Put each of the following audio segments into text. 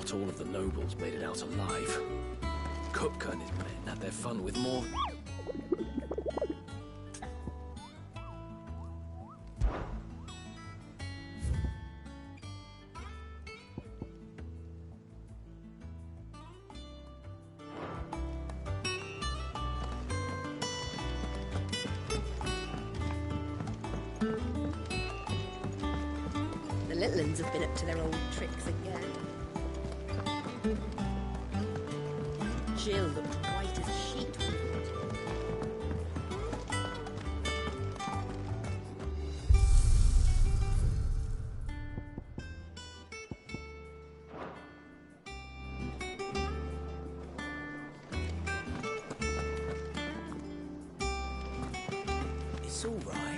not all of the nobles made it out alive. Cook and his men had their fun with more... The little ones have been up to their old tricks again. Jill looked white as a sheet. It's all right.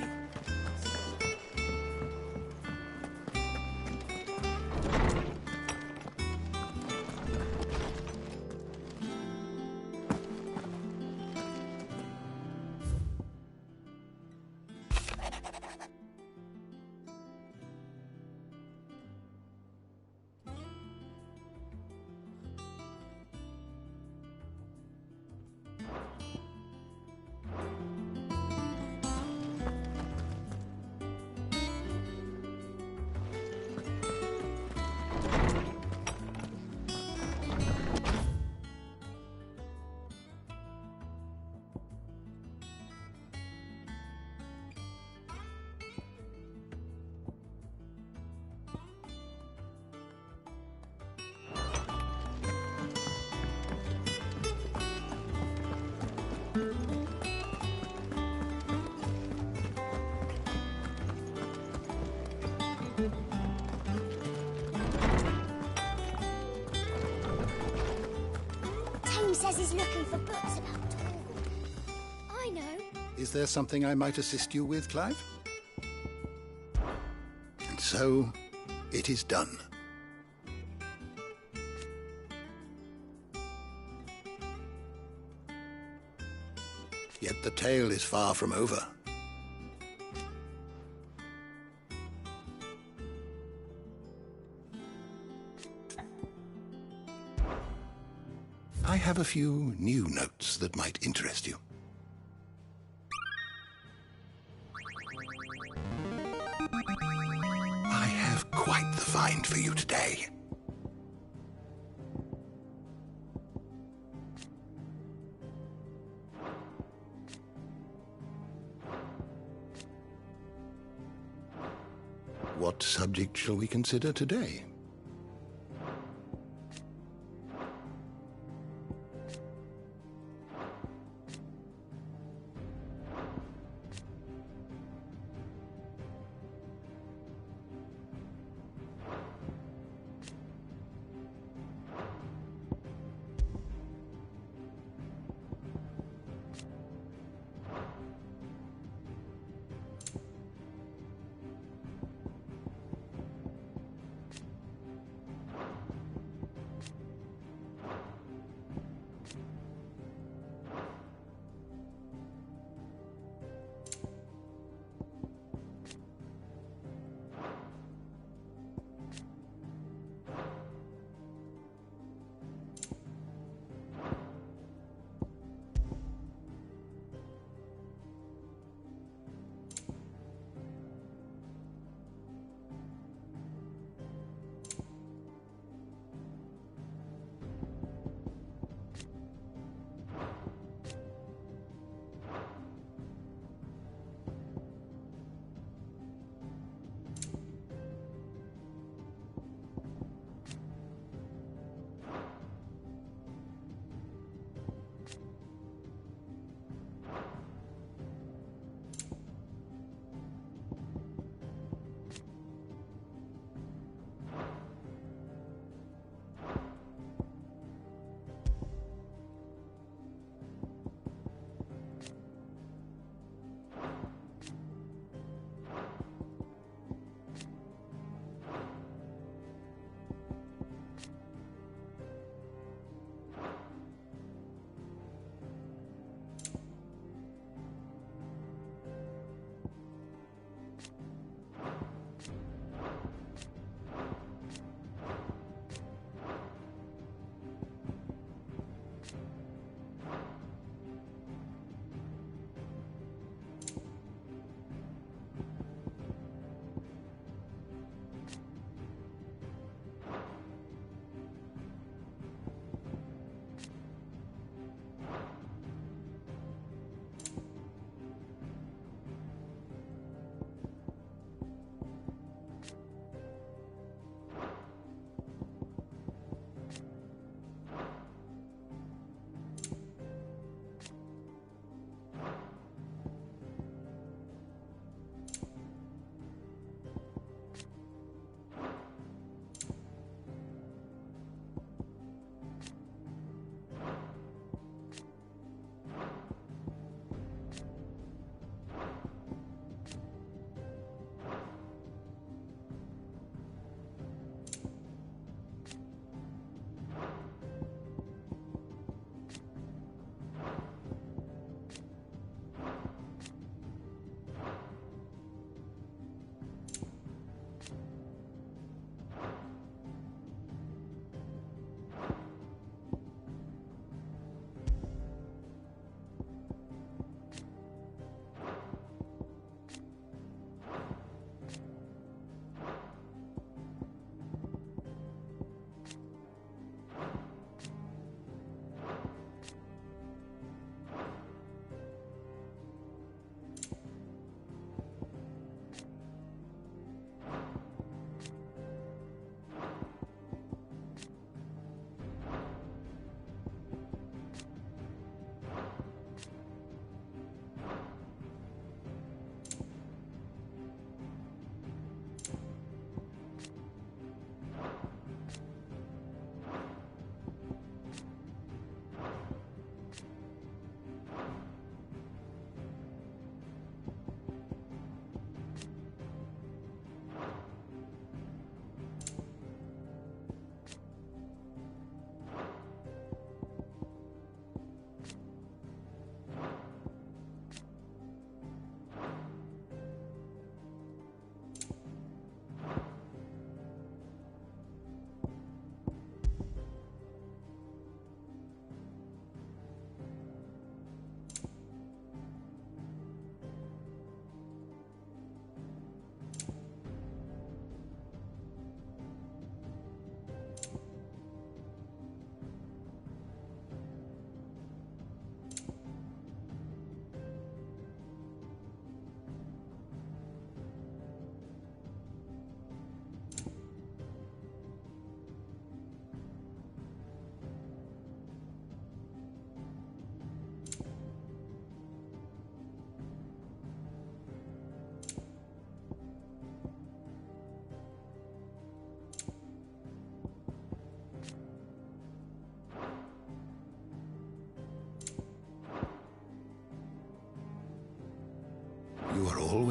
Says he's looking for books about Torgal. I know. Is there something I might assist you with, Clive? And so, it is done. Yet the tale is far from over. I have a few new notes that might interest you. I have quite the find for you today. What subject shall we consider today?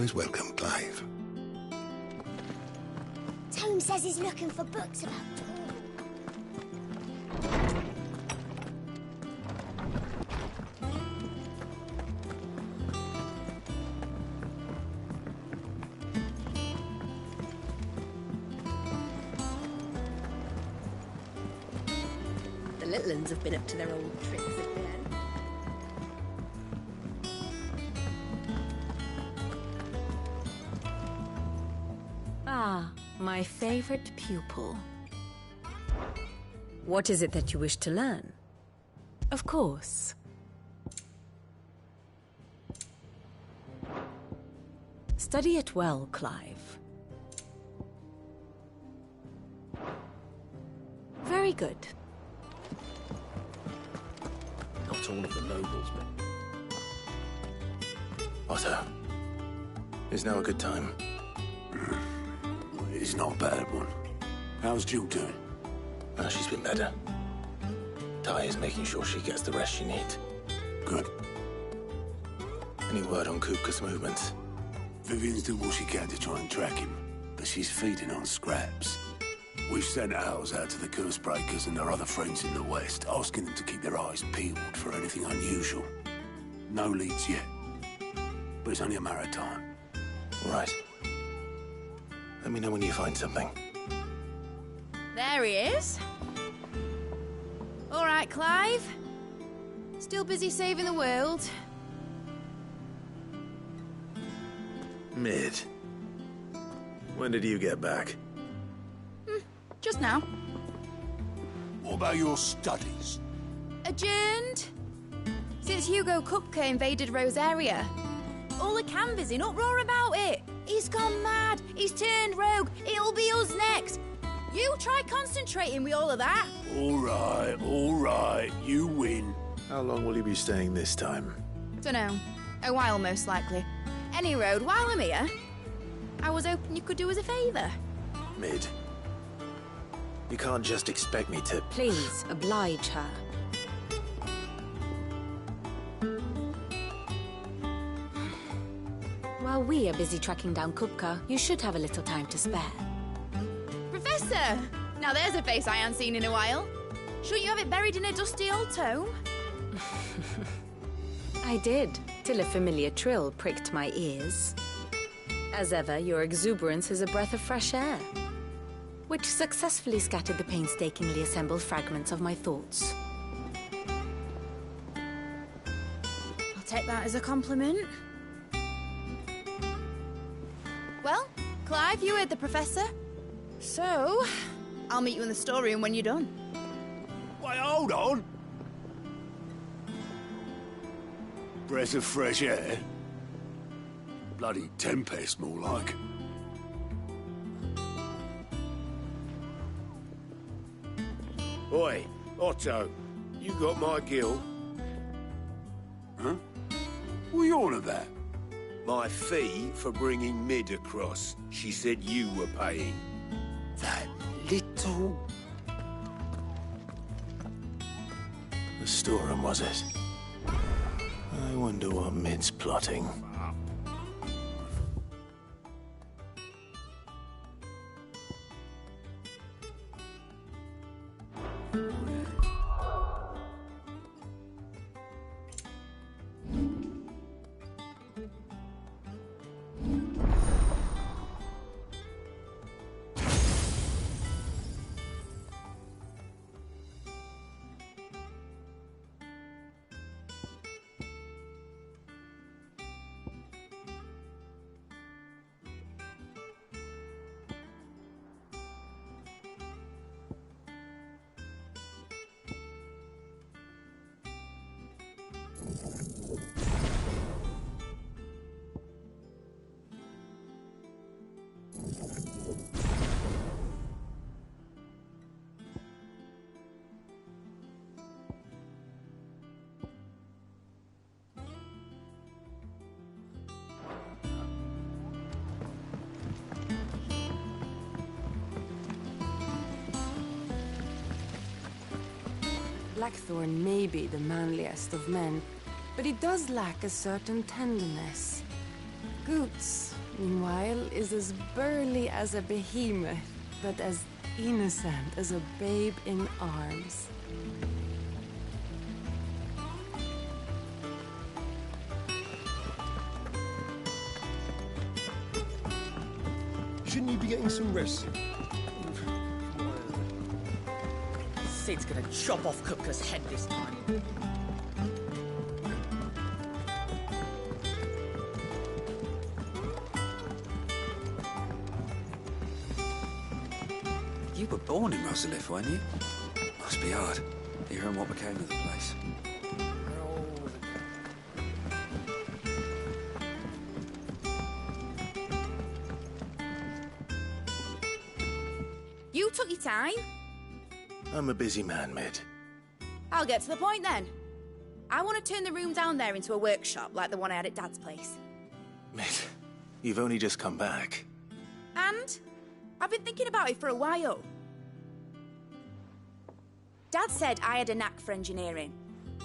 always welcome, Clive. Tone says he's looking for books about Torgal. The little uns have been up to their old tricks again. Ah, my favorite pupil. What is it that you wish to learn? Of course. Study it well, Clive. Very good. Not all of the nobles, but... Otto, is now a good time? It's not a bad one. How's Jill doing? Oh, she's been better. Ty is making sure she gets the rest she needs. Good. Any word on Kupka's movements? Vivian's doing what she can to try and track him, but she's feeding on scraps. We've sent ours out to the curse breakers and their other friends in the west, asking them to keep their eyes peeled for anything unusual. No leads yet, but it's only a matter of time. Right. Let me know when you find something. There he is. All right, Clive. Still busy saving the world. Mid. When did you get back? Just now. What about your studies? Adjourned. Since Hugo Kupka invaded Rosaria. All the canvass in uproar about it. He's gone mad. He's turned rogue. It'll be us next. You try concentrating with all of that. All right. You win. How long will you be staying this time? Dunno. A while, most likely. Any road, while I'm here, I was hoping you could do us a favour. Mid. You can't just expect me to... Please, oblige her. While we are busy tracking down Kupka, you should have a little time to spare. Professor! Now there's a face I haven't seen in a while. Shouldn't you have it buried in a dusty old tome? I did, till a familiar trill pricked my ears. As ever, your exuberance is a breath of fresh air, which successfully scattered the painstakingly assembled fragments of my thoughts. I'll take that as a compliment. Well, Clive, you heard the professor. So, I'll meet you in the storeroom when you're done. Wait, hold on. Breath of fresh air? Bloody tempest, more like. Oi, Otto, you got my gill? Huh? What are you on about? My fee for bringing Mid across. She said you were paying. That little... The storeroom, was it? I wonder what Mid's plotting. Blackthorn may be the manliest of men, but he does lack a certain tenderness. Goots Meanwhile, is as burly as a behemoth, but as innocent as a babe in arms. Shouldn't you be getting some rest? Sid's gonna chop off Kupka's head this time. You were born in Rosalith, weren't you? Must be hard, hearing what became of the place. You took your time. I'm a busy man, Mid. I'll get to the point then. I want to turn the room down there into a workshop like the one I had at Dad's place. Mid, you've only just come back. And I've been thinking about it for a while. Dad said I had a knack for engineering.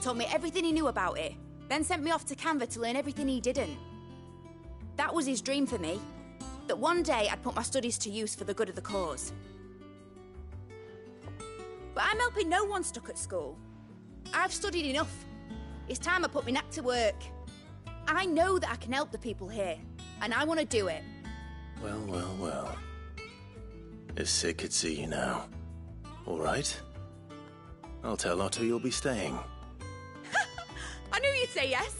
Told me everything he knew about it. Then sent me off to Canva to learn everything he didn't. That was his dream for me. That one day I'd put my studies to use for the good of the cause. But I'm helping no one stuck at school. I've studied enough. It's time I put my knack to work. I know that I can help the people here, and I want to do it. Well, well, well. If Sid could see you now. All right? I'll tell Otto you'll be staying. I knew you'd say yes.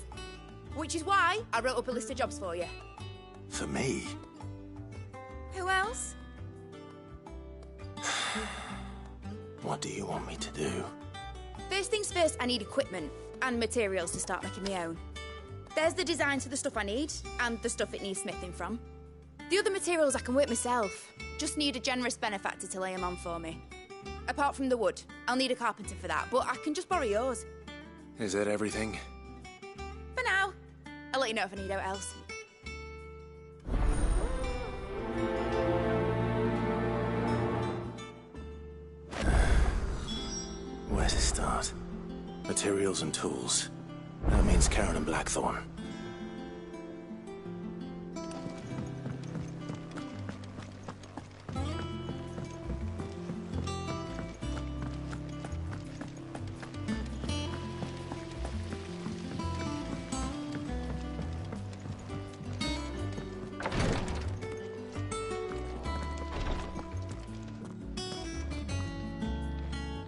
Which is why I wrote up a list of jobs for you. For me? Who else? What do you want me to do? First things first, I need equipment and materials to start making my own. There's the designs for the stuff I need and the stuff it needs smithing from. The other materials I can work myself. Just need a generous benefactor to lay them on for me. Apart from the wood, I'll need a carpenter for that, but I can just borrow yours. Is that everything? For now. I'll let you know if I need out else. Where to start? Materials and tools. That means Karen and Blackthorn.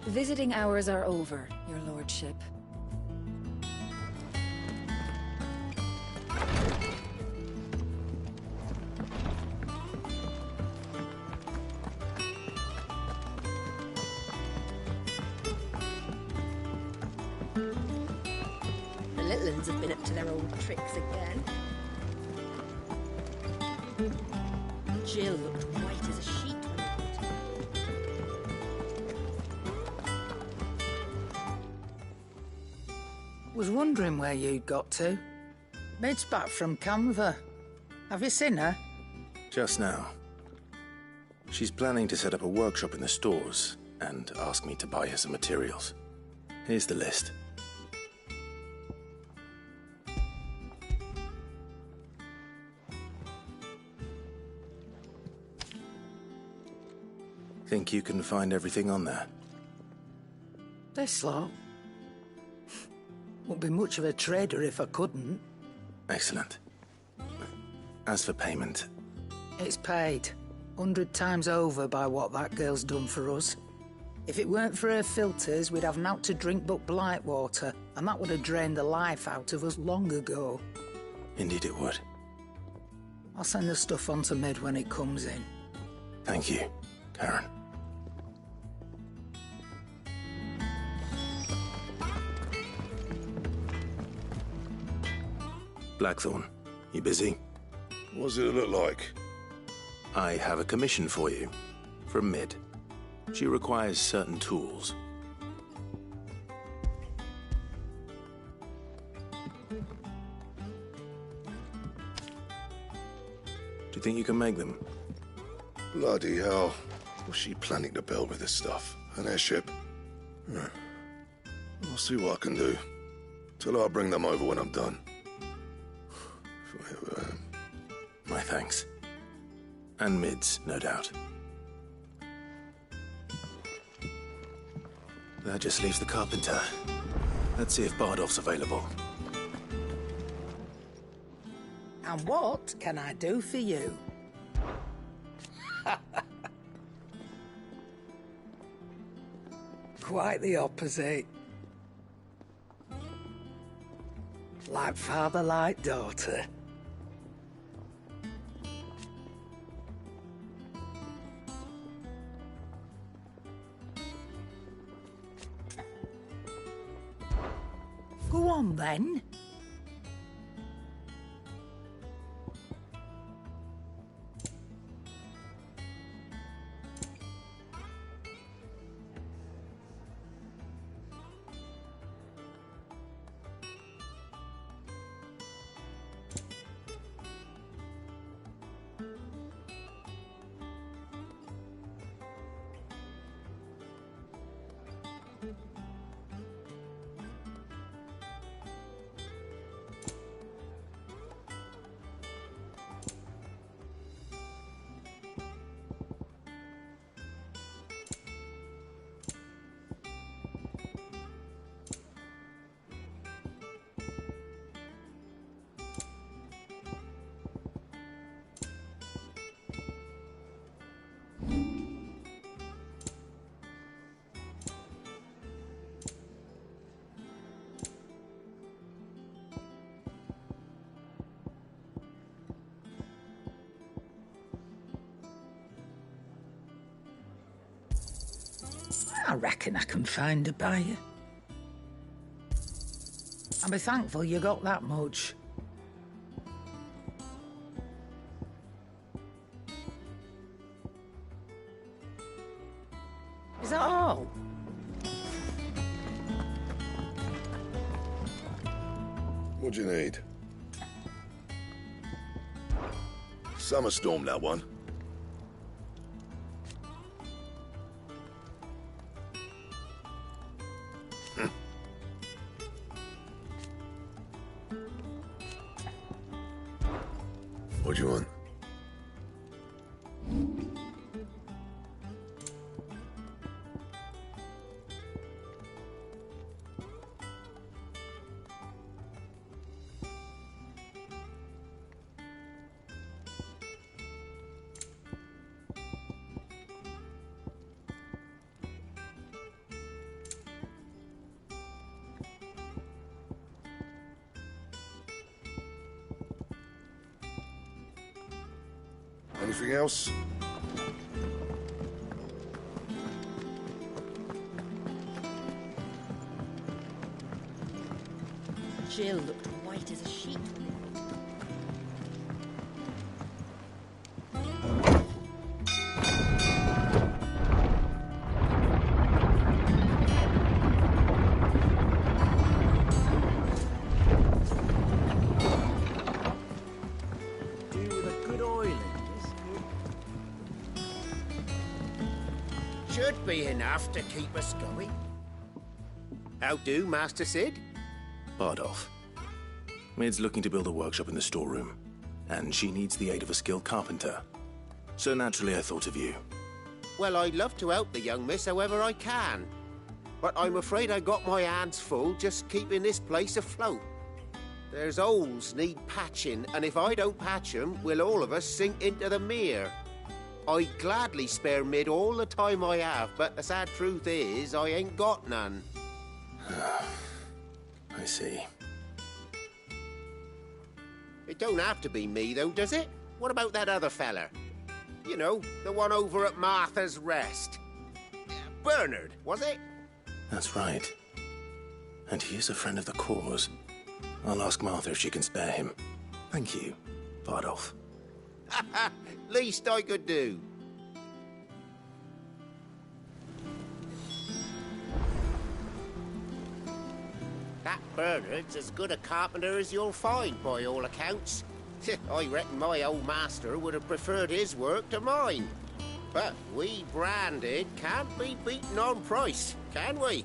Visiting hours are over, your lordship. The little uns have been up to their old tricks again. Jill looked white as a sheet when we got her. Was wondering where you'd got to. Mid's back from Canva. Have you seen her? Just now. She's planning to set up a workshop in the stores and ask me to buy her some materials. Here's the list. Think you can find everything on there? This lot. Wouldn't be much of a trader if I couldn't. Excellent. As for payment... It's paid. 100 times over by what that girl's done for us. If it weren't for her filters, we'd have naught to drink but blight water, and that would have drained the life out of us long ago. Indeed it would. I'll send the stuff on to Mid when it comes in. Thank you, Karen. Blackthorn, you busy? What does it look like? I have a commission for you. From Mid. She requires certain tools. Do you think you can make them? Bloody hell. What's she planning to build with this stuff? An airship? I'll see what I can do. Till I bring them over when I'm done. My thanks. And Mid's, no doubt. That just leaves the carpenter. Let's see if Bardolph's available. And what can I do for you? Quite the opposite. Like father, like daughter. Go on, then. I reckon I can find a buyer. I'll be thankful you got that much. Is that all? What do you need? Summer storm, that one. What do you want? Anything else? Jill looked white as a sheet. Should be enough to keep us going. How do, Master Sid? Bardolph. Mid's looking to build a workshop in the storeroom, and she needs the aid of a skilled carpenter. So naturally I thought of you. Well, I'd love to help the young miss however I can. But I'm afraid I got my hands full just keeping this place afloat. There's holes need patching, and if I don't patch them, we'll all of us sink into the mere. I'd gladly spare Mid all the time I have, but the sad truth is, I ain't got none. I see. It don't have to be me, though, does it? What about that other fella? You know, the one over at Martha's Rest. Bernard, was it? That's right. And he is a friend of the cause. I'll ask Martha if she can spare him. Thank you, Bardolph. Least I could do. That Bernard's as good a carpenter as you'll find, by all accounts. I reckon my old master would have preferred his work to mine. But we branded can't be beaten on price, can we?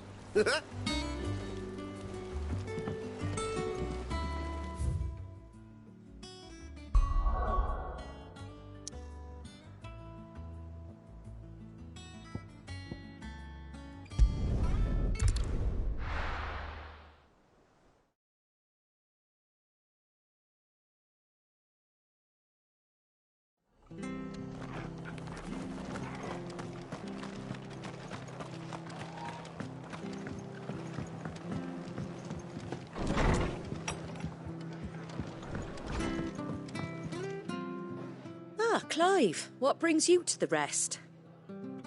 Clive, what brings you to the rest?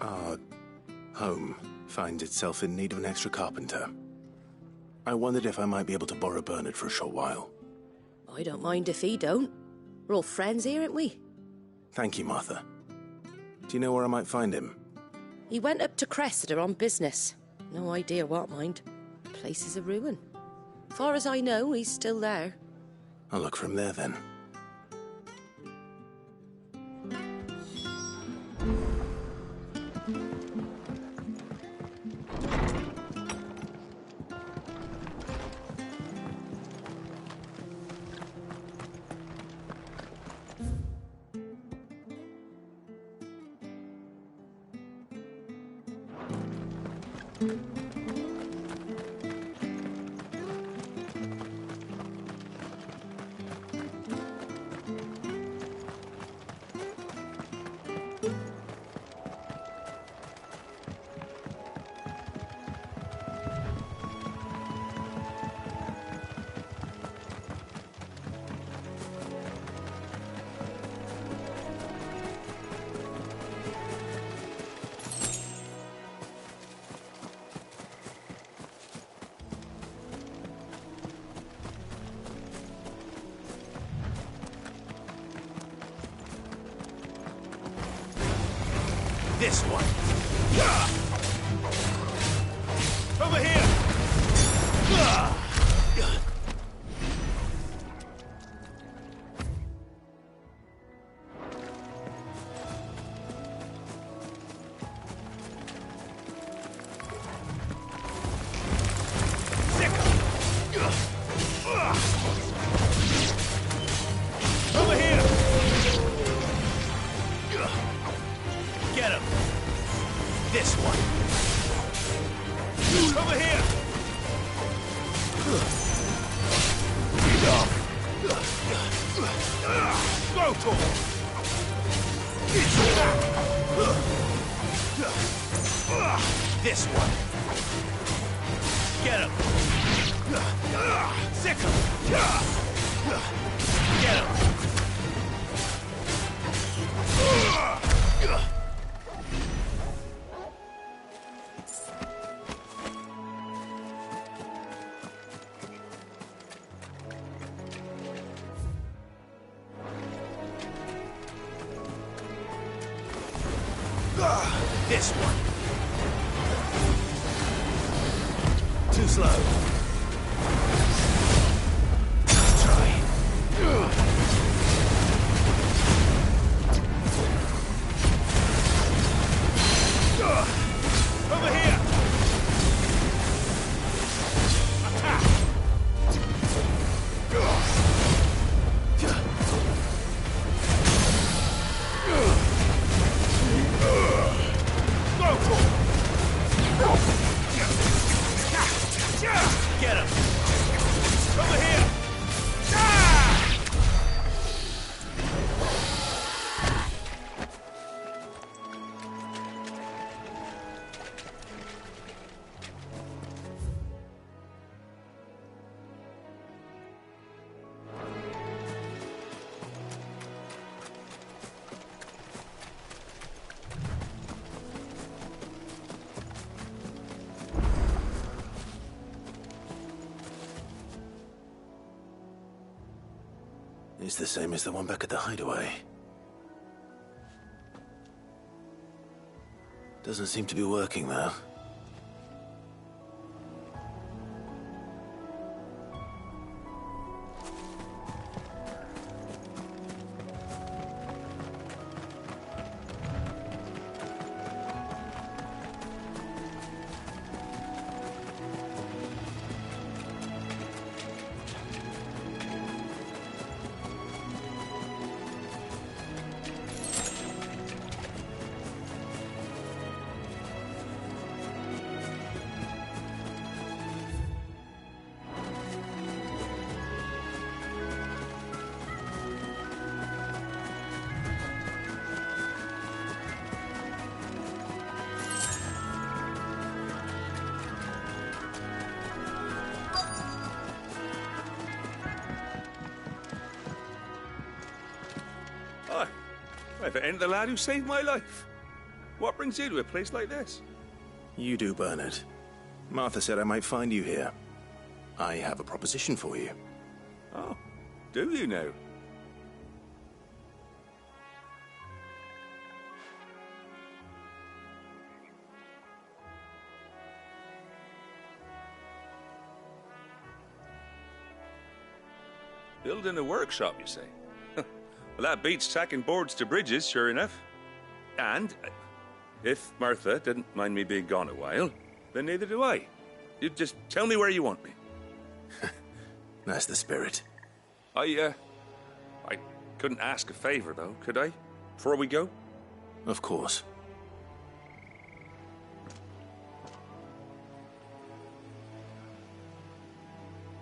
Our home finds itself in need of an extra carpenter. I wondered if I might be able to borrow Bernard for a short while. I don't mind if he don't. We're all friends here, aren't we? Thank you, Martha. Do you know where I might find him? He went up to Cressida on business. No idea what, mind. The place is a ruin. Far as I know, he's still there. I'll look for him there, then. This one. Over here! Over here! Get him! This one. Over here! Go to him! This one. Get him! Sick him! Get him! This one. Too slow. Try. Over here. Attack. Get him! Over here! It's the same as the one back at the hideaway. Doesn't seem to be working, though. If it ain't the lad who saved my life. What brings you to a place like this? You do, Bernard. Martha said I might find you here. I have a proposition for you. Oh, do you now? Building a workshop, you say? Well, that beats tacking boards to bridges, sure enough. And if Martha didn't mind me being gone a while, then neither do I. You just tell me where you want me. That's the spirit. I couldn't ask a favor, though, could I? Before we go? Of course.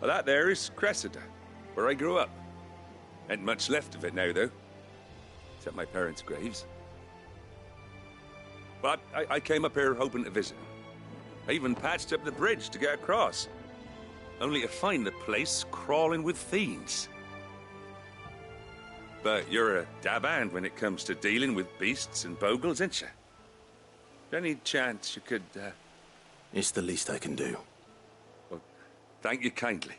Well, that there is Cressida, where I grew up. Ain't much left of it now, though. Except my parents' graves. But I came up here hoping to visit. I even patched up the bridge to get across. Only to find the place crawling with fiends. But you're a dab hand when it comes to dealing with beasts and bogles, ain't you? Any chance you could, It's the least I can do. Well, thank you kindly.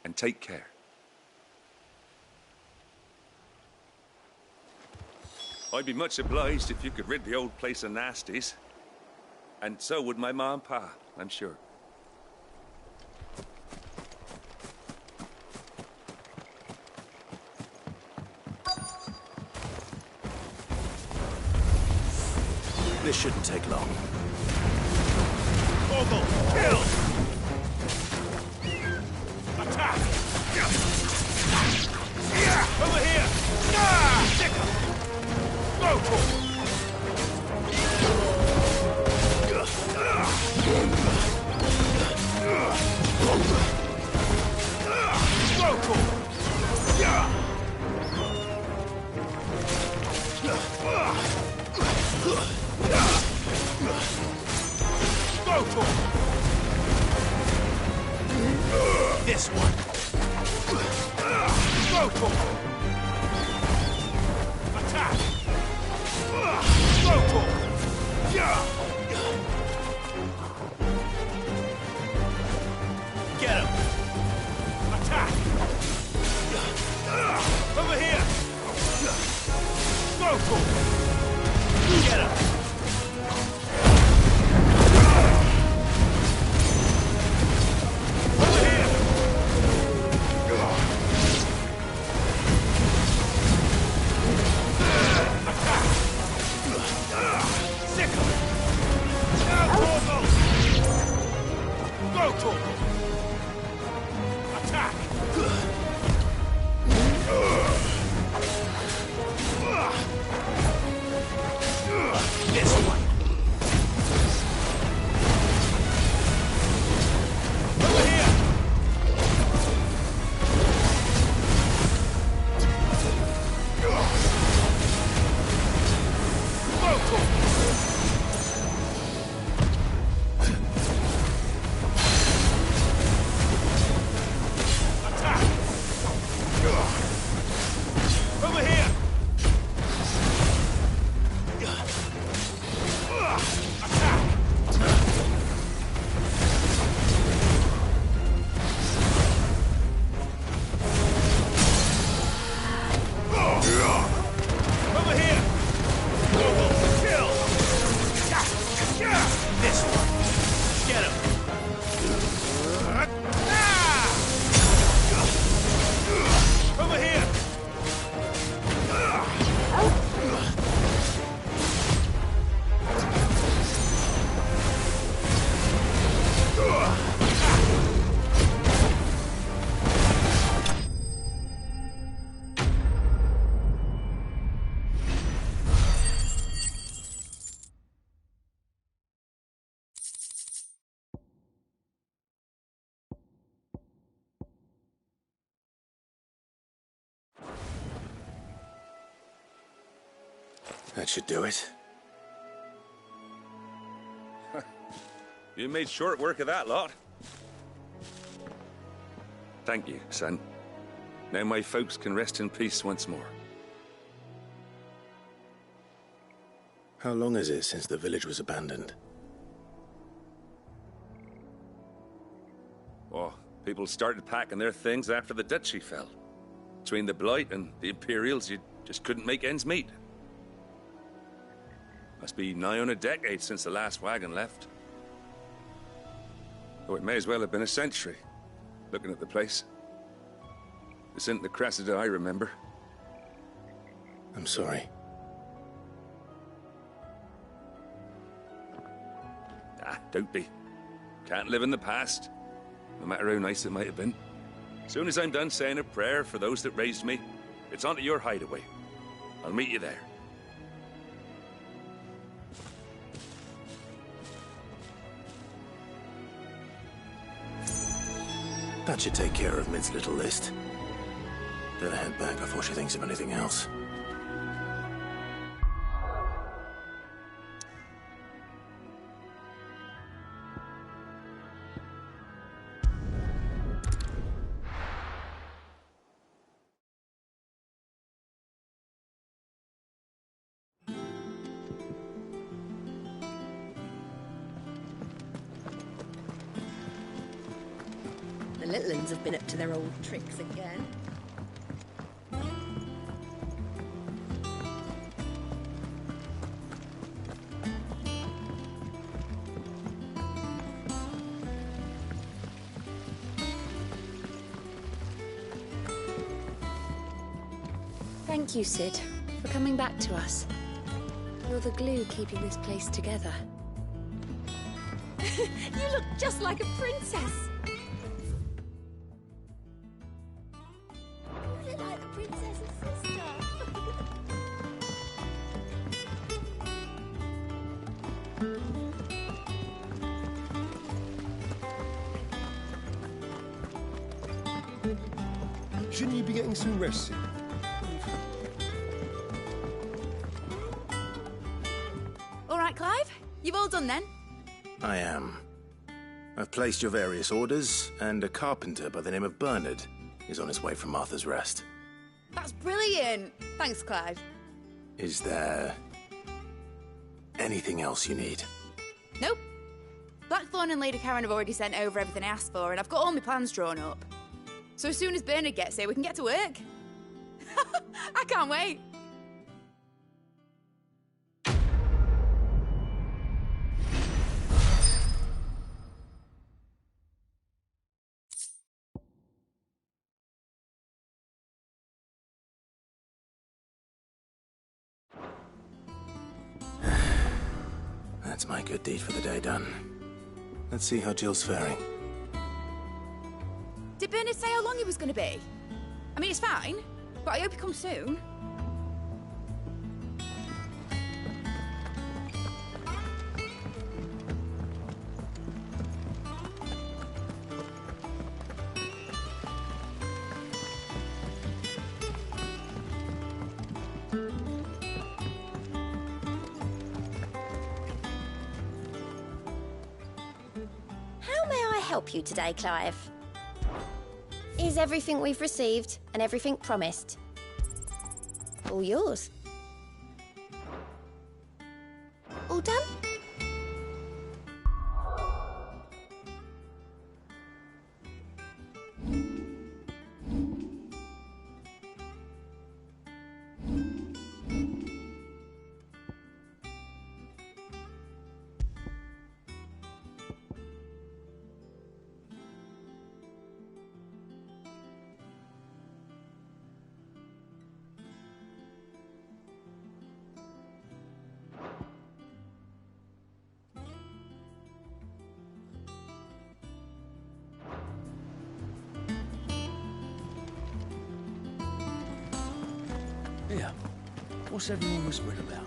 And take care. I'd be much obliged if you could rid the old place of nasties. And so would my ma and pa, I'm sure. This shouldn't take long. Bogle, kill! Attack! Yeah! Over here! Ah! Stick 'em! Go for it! Go for it! Yeah! Go for it! This one. Go for it! Attack! Go for it! Yeah! Get him! Attack! Over here! Go for it! Get him! That should do it. You made short work of that lot. Thank you, son. Now my folks can rest in peace once more. How long is it since the village was abandoned? Oh, people started packing their things after the duchy fell. Between the Blight and the Imperials, you just couldn't make ends meet. Must be nigh on a decade since the last wagon left. Oh, it may as well have been a century, looking at the place. This isn't the Cressida I remember. I'm sorry. Ah, don't be. Can't live in the past, no matter how nice it might have been. Soon as I'm done saying a prayer for those that raised me, it's on to your hideaway. I'll meet you there. That should take care of Mid's little list. Better head back before she thinks of anything else. The little uns have been up to their old tricks again. Thank you, Sid, for coming back to us. You're the glue keeping this place together. You look just like a princess. You look like the princess's sister. Shouldn't you be getting some rest, Sid? All right, Clive. You've all done then? I am. I've placed your various orders, and a carpenter by the name of Bernard is on his way from Martha's Rest. That's brilliant. Thanks, Clive. Is there anything else you need? Nope. Blackthorn and Lady Karen have already sent over everything I asked for, and I've got all my plans drawn up. So as soon as Bernard gets here, we can get to work. I can't wait. That's my good deed for the day done. Let's see how Jill's faring. Did Bernard say how long he was going to be? I mean, it's fine, but I hope he comes soon. How may I help you today, Clive? Is everything we've received and everything promised all yours? All done? Yeah. What's everyone whispering about?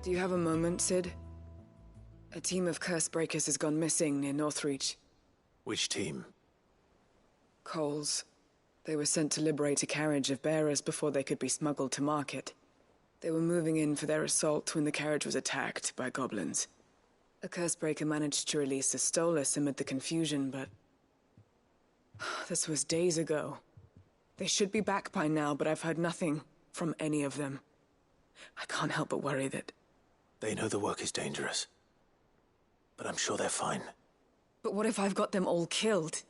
Do you have a moment, Sid? A team of curse breakers has gone missing near Northreach. Which team? Coles. They were sent to liberate a carriage of bearers before they could be smuggled to market. They were moving in for their assault when the carriage was attacked by goblins. A cursebreaker managed to release a Stolas amid the confusion, but... this was days ago. They should be back by now, but I've heard nothing from any of them. I can't help but worry that... They know the work is dangerous. But I'm sure they're fine. But what if I've got them all killed?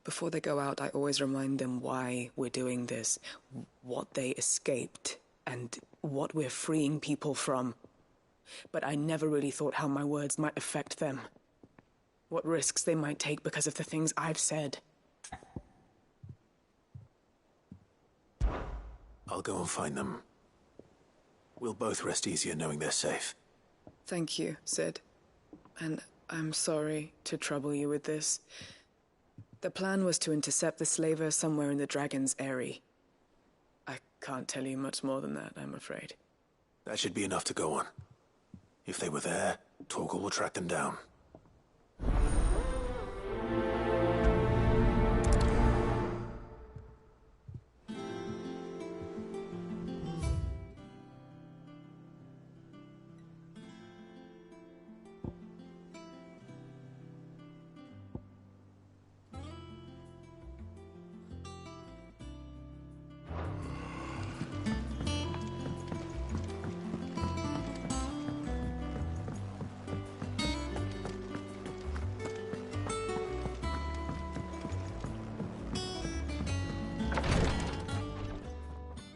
Before they go out, I always remind them why we're doing this, what they escaped, and what we're freeing people from. But I never really thought how my words might affect them. What risks they might take because of the things I've said. I'll go and find them. We'll both rest easier knowing they're safe. Thank you, Sid. And I'm sorry to trouble you with this. The plan was to intercept the slaver somewhere in the Dragon's Eyrie. I can't tell you much more than that, I'm afraid. That should be enough to go on. If they were there, Torgal will track them down.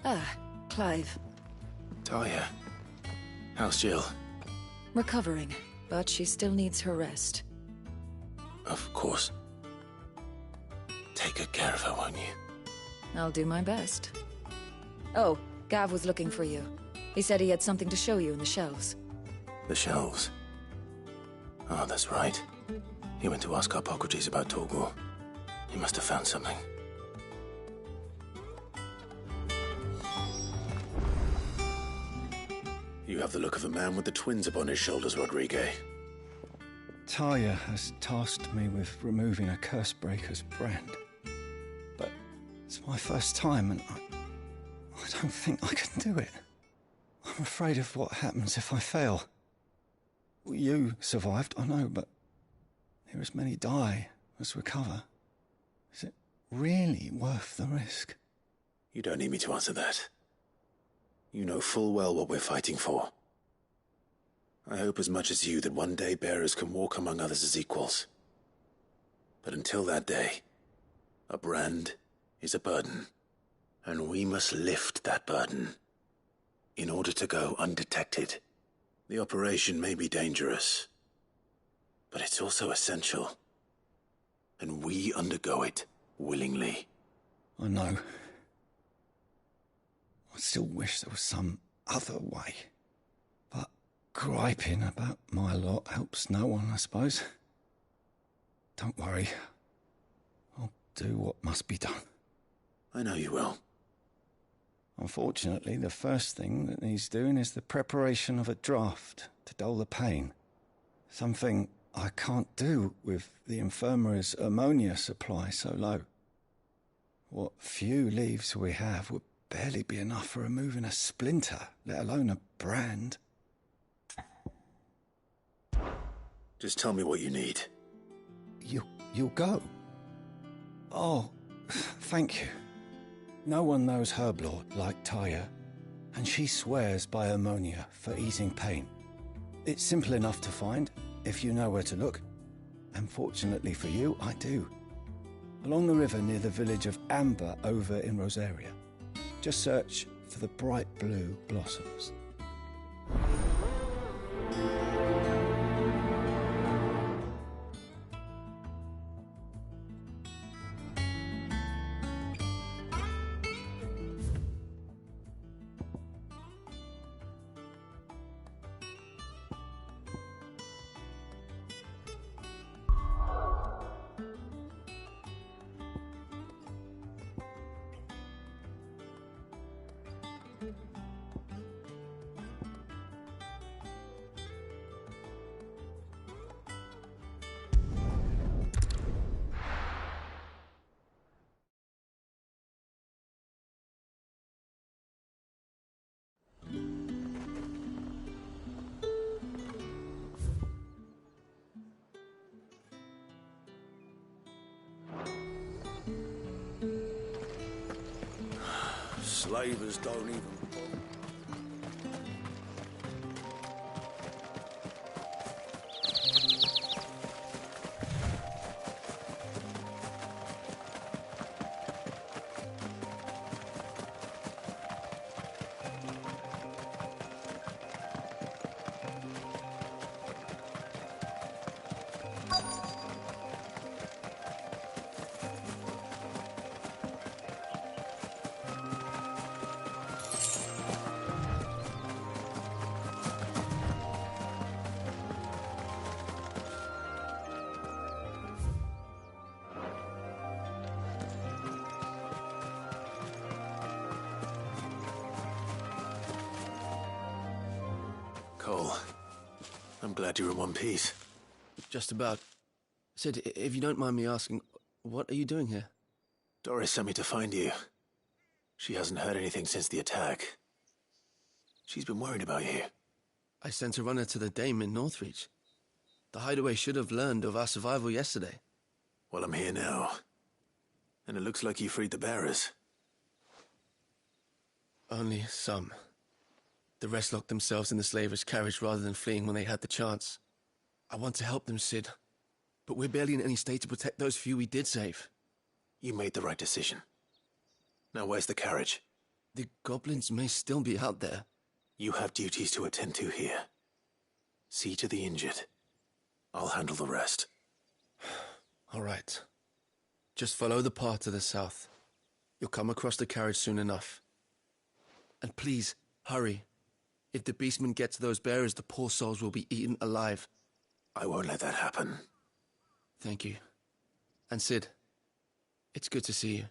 Ah, Clive. Talia. How's Jill? Recovering, but she still needs her rest. Of course. Take good care of her, won't you? I'll do my best. Oh, Gav was looking for you. He said he had something to show you in the shelves. The shelves? Oh, that's right. He went to ask Harpocrates about Torgal. He must have found something. You have the look of a man with the twins upon his shoulders, Rodrigue. Talia has tasked me with removing a Cursebreaker's brand. But it's my first time, and I don't think I can do it. I'm afraid of what happens if I fail. You survived, I know, but there as many die as recover. Is it really worth the risk? You don't need me to answer that. You know full well what we're fighting for. I hope as much as you that one day bearers can walk among others as equals. But until that day, a brand is a burden, and we must lift that burden in order to go undetected. The operation may be dangerous, but it's also essential, and we undergo it willingly. I know. I still wish there was some other way. But griping about my lot helps no one, I suppose. Don't worry. I'll do what must be done. I know you will. Unfortunately, the first thing that needs doing is the preparation of a draft to dull the pain. Something I can't do with the infirmary's ammonia supply so low. What few leaves we have would barely be enough for removing a splinter, let alone a brand. Just tell me what you need. You'll go? Oh, thank you. No one knows Herblord like Talia, and she swears by ammonia for easing pain. It's simple enough to find, if you know where to look. And fortunately for you, I do. Along the river near the village of Amber over in Rosaria. Just search for the bright blue blossoms. slavers don't even... Cole, I'm glad you're in one piece. Just about. Sid, if you don't mind me asking, what are you doing here? Doris sent me to find you. She hasn't heard anything since the attack. She's been worried about you. I sent a runner to the Dame in Northreach. The hideaway should have learned of our survival yesterday. Well, I'm here now. And it looks like you freed the bearers. Only some. The rest locked themselves in the slavers' carriage rather than fleeing when they had the chance. I want to help them, Sid. But we're barely in any state to protect those few we did save. You made the right decision. Now where's the carriage? The goblins may still be out there. You have duties to attend to here. See to the injured. I'll handle the rest. All right. Just follow the path to the south. You'll come across the carriage soon enough. And please, hurry. If the beastmen get to those bearers, the poor souls will be eaten alive. I won't let that happen. Thank you. And Sid, it's good to see you.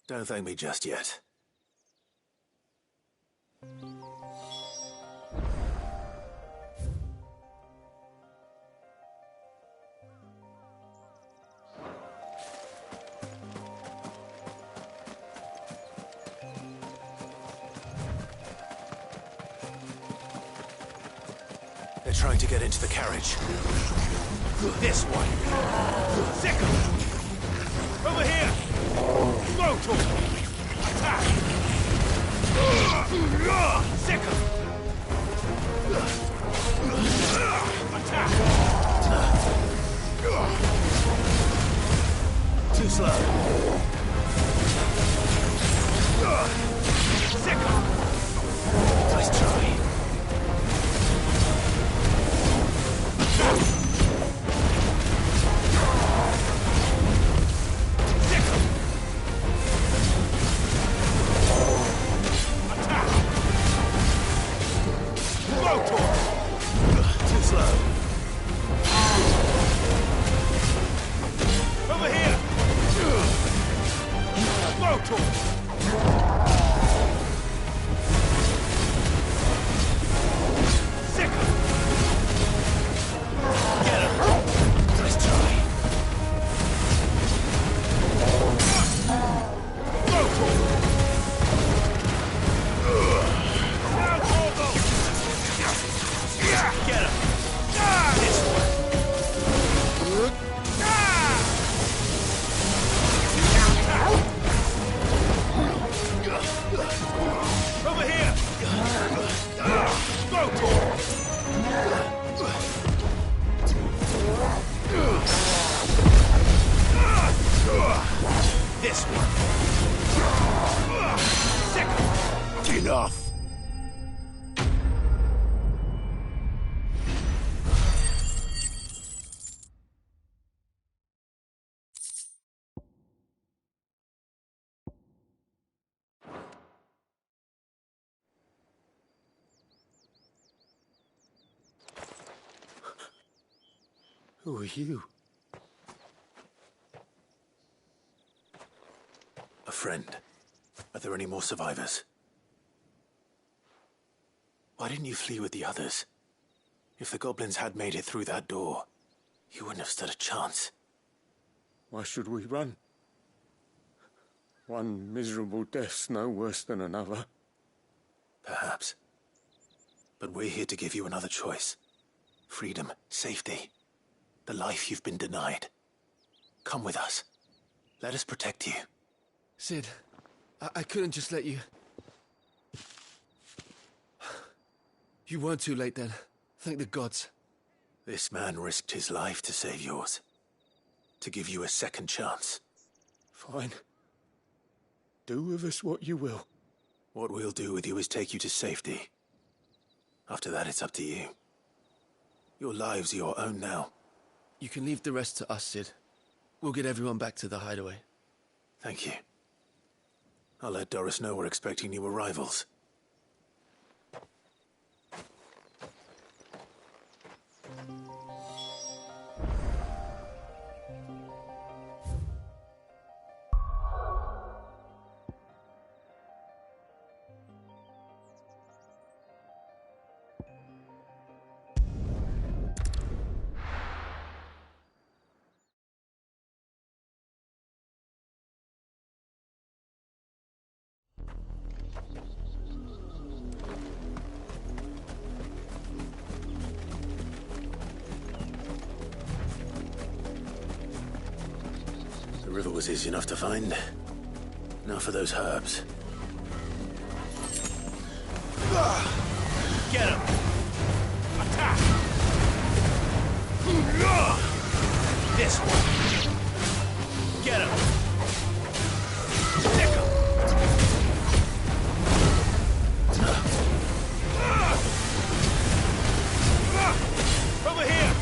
Don't thank me just yet. They're trying to get into the carriage. This one! Sick 'em! Over here! Rotor! Attack! Sick 'em! Attack! Too slow. Sick 'em! Nice try. Too slow. Over here! Rotor! Sick 'em! Get him! Nice try. Rotor! Now Corvo! Get him! This one! Over here! Rotor! This one! Sick 'em! Enough! Who are you? A friend. Are there any more survivors? Why didn't you flee with the others? If the goblins had made it through that door, you wouldn't have stood a chance. Why should we run? One miserable death's no worse than another. Perhaps. But we're here to give you another choice. Freedom, safety, the life you've been denied. Come with us. Let us protect you. Sid, I couldn't just let you... You weren't too late then. Thank the gods. This man risked his life to save yours. To give you a second chance. Fine. Do with us what you will. What we'll do with you is take you to safety. After that, it's up to you. Your lives are your own now. You can leave the rest to us, Sid. We'll get everyone back to the hideaway. Thank you. I'll let Doris know we're expecting new arrivals. The river was easy enough to find. Now for those herbs. Get him! Attack! This one! Get him! Stick him! Over here!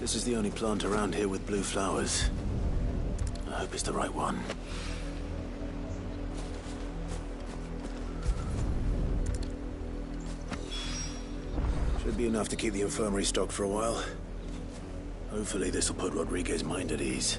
This is the only plant around here with blue flowers. I hope it's the right one. Should be enough to keep the infirmary stocked for a while. Hopefully this will put Rodriguez's mind at ease.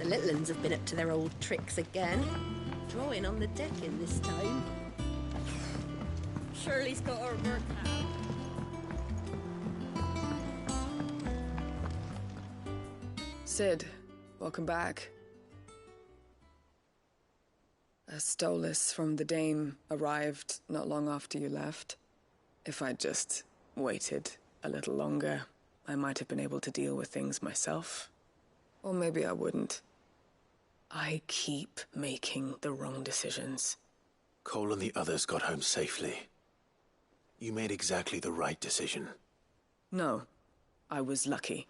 The little uns have been up to their old tricks again. Drawing on the decking this time. Shirley's got her work now. Sid, welcome back. A Stolas from the Dame arrived not long after you left. If I'd just waited a little longer, I might have been able to deal with things myself. Or maybe I wouldn't. I keep making the wrong decisions. Cole and the others got home safely. You made exactly the right decision. No, I was lucky.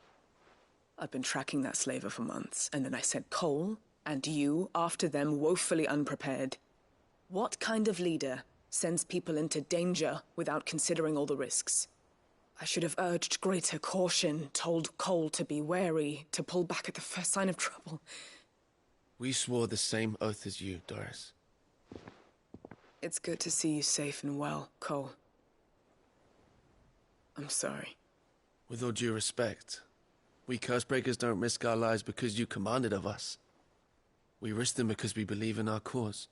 I've been tracking that slaver for months, and then I sent Cole and you after them woefully unprepared. What kind of leader sends people into danger without considering all the risks? I should have urged greater caution, told Cole to be wary, to pull back at the first sign of trouble. We swore the same oath as you, Doris. It's good to see you safe and well, Cole. I'm sorry. With all due respect, we Cursebreakers don't risk our lives because you commanded of us. We risk them because we believe in our cause.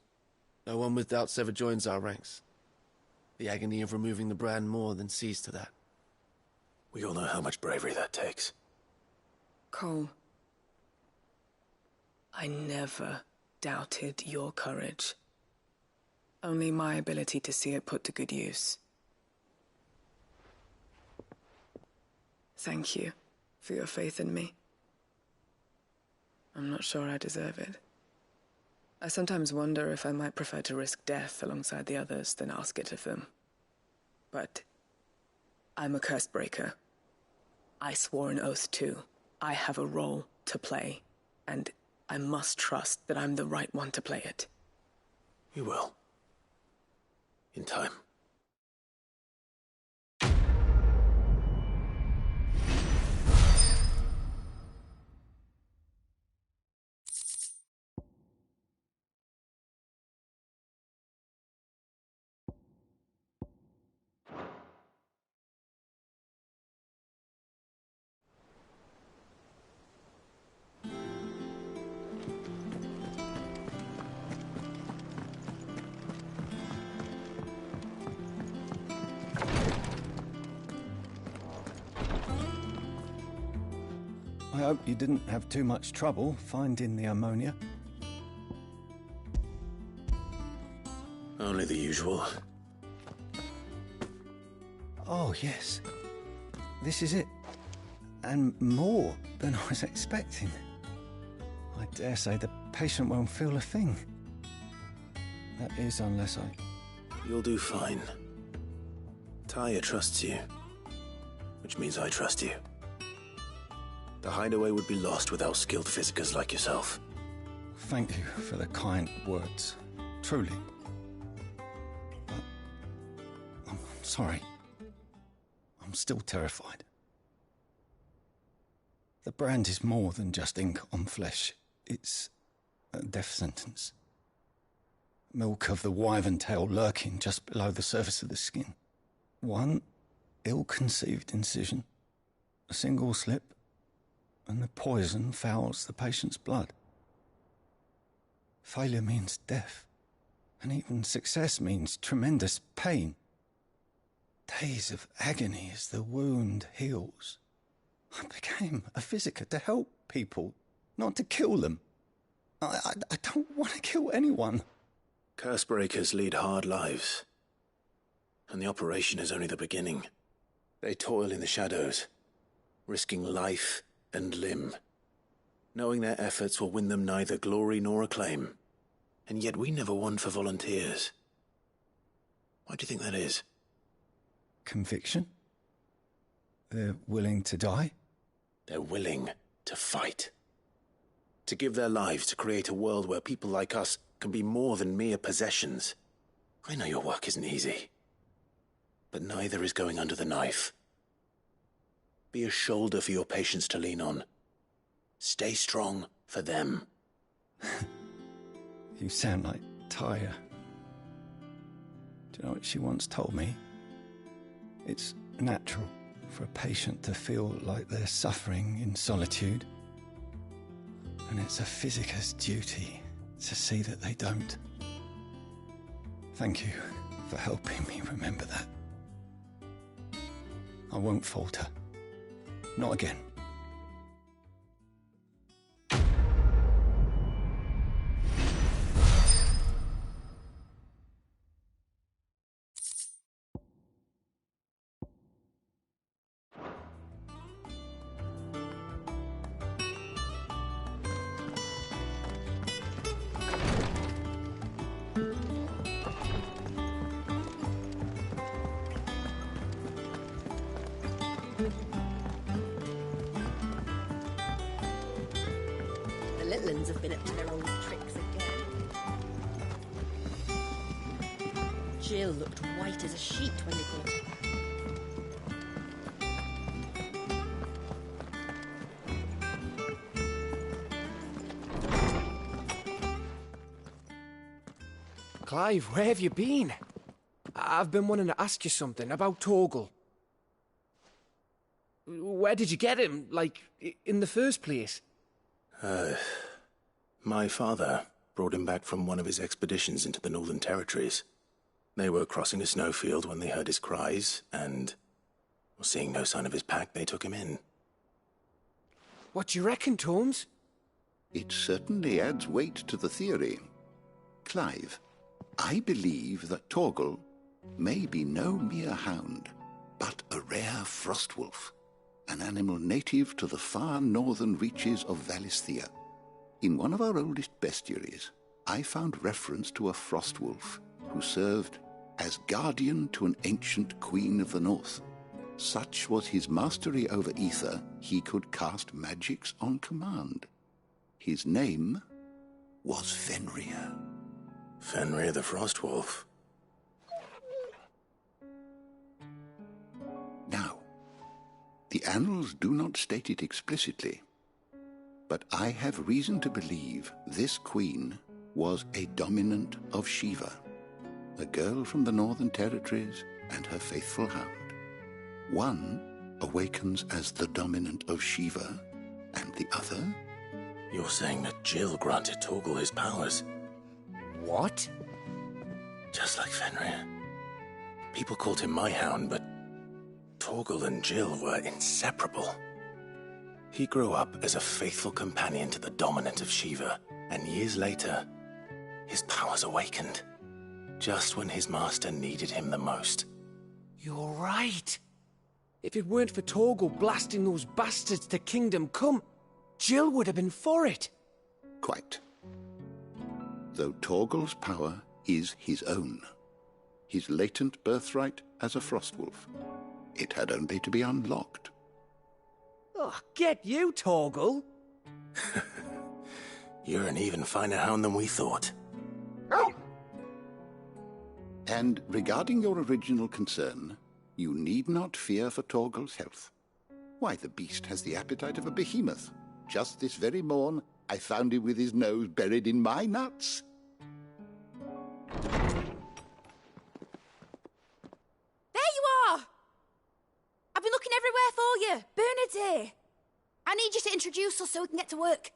No one with doubts ever joins our ranks. The agony of removing the brand more than sees to that. We all know how much bravery that takes. Cole, I never doubted your courage. Only my ability to see it put to good use. Thank you for your faith in me. I'm not sure I deserve it. I sometimes wonder if I might prefer to risk death alongside the others than ask it of them. But I'm a curse breaker. I swore an oath too. I have a role to play, and I must trust that I'm the right one to play it. You will. In time. I hope you didn't have too much trouble finding the ammonia. Only the usual. Oh, yes. This is it. And more than I was expecting. I dare say the patient won't feel a thing. That is, unless I... You'll do fine. Tyre trusts you, which means I trust you. The hideaway would be lost without skilled physicers like yourself. Thank you for the kind words. Truly. But... I'm sorry. I'm still terrified. The brand is more than just ink on flesh. It's a death sentence. Milk of the wyvern tail lurking just below the surface of the skin. One ill-conceived incision, a single slip, and the poison fouls the patient's blood. Failure means death, and even success means tremendous pain. Days of agony as the wound heals. I became a physiker to help people, not to kill them. I don't want to kill anyone. Cursebreakers lead hard lives, and the operation is only the beginning. They toil in the shadows, risking life and limb, knowing their efforts will win them neither glory nor acclaim. And yet we never won for volunteers. Why do you think that is? Conviction? They're willing to die? They're willing to fight. To give their lives to create a world where people like us can be more than mere possessions. I know your work isn't easy, but neither is going under the knife. Be a shoulder for your patients to lean on. Stay strong for them. You sound like Tyre. Do you know what she once told me? It's natural for a patient to feel like they're suffering in solitude. And it's a physiker's duty to see that they don't. Thank you for helping me remember that. I won't falter. Not again. The Litlins have been up to their old tricks again. Jill looked white as a sheet when they brought her back. Clive, where have you been? I've been wanting to ask you something about Torgal. Where did you get him, like, in the first place? My father brought him back from one of his expeditions into the Northern Territories. They were crossing a snowfield when they heard his cries, and, seeing no sign of his pack, they took him in. What do you reckon, Torms? It certainly adds weight to the theory. Clive, I believe that Torgal may be no mere hound, but a rare frostwolf, an animal native to the far northern reaches of Valisthea. In one of our oldest bestiaries, I found reference to a frostwolf who served as guardian to an ancient queen of the north. Such was his mastery over ether, he could cast magics on command. His name was Fenrir. Fenrir the Frostwolf. Now, the annals do not state it explicitly, but I have reason to believe this queen was a dominant of Shiva, a girl from the Northern Territories and her faithful hound. One awakens as the dominant of Shiva, and the other... You're saying that Jill granted Torgal his powers? What? Just like Fenrir. People called him my hound, but Torgal and Jill were inseparable. He grew up as a faithful companion to the dominant of Shiva, and years later, his powers awakened, just when his master needed him the most. You're right. If it weren't for Torgal blasting those bastards to Kingdom Come, Jill would have been for it. Quite. Though Torgal's power is his own, his latent birthright as a Frostwolf. It had only to be unlocked. Oh, get you, Torgal! You're an even finer hound than we thought. And regarding your original concern, you need not fear for Torgal's health. Why, the beast has the appetite of a behemoth. Just this very morn, I found him with his nose buried in my nuts. There you are! I've been looking everywhere for you. Bernard's here. I need you to introduce us so we can get to work.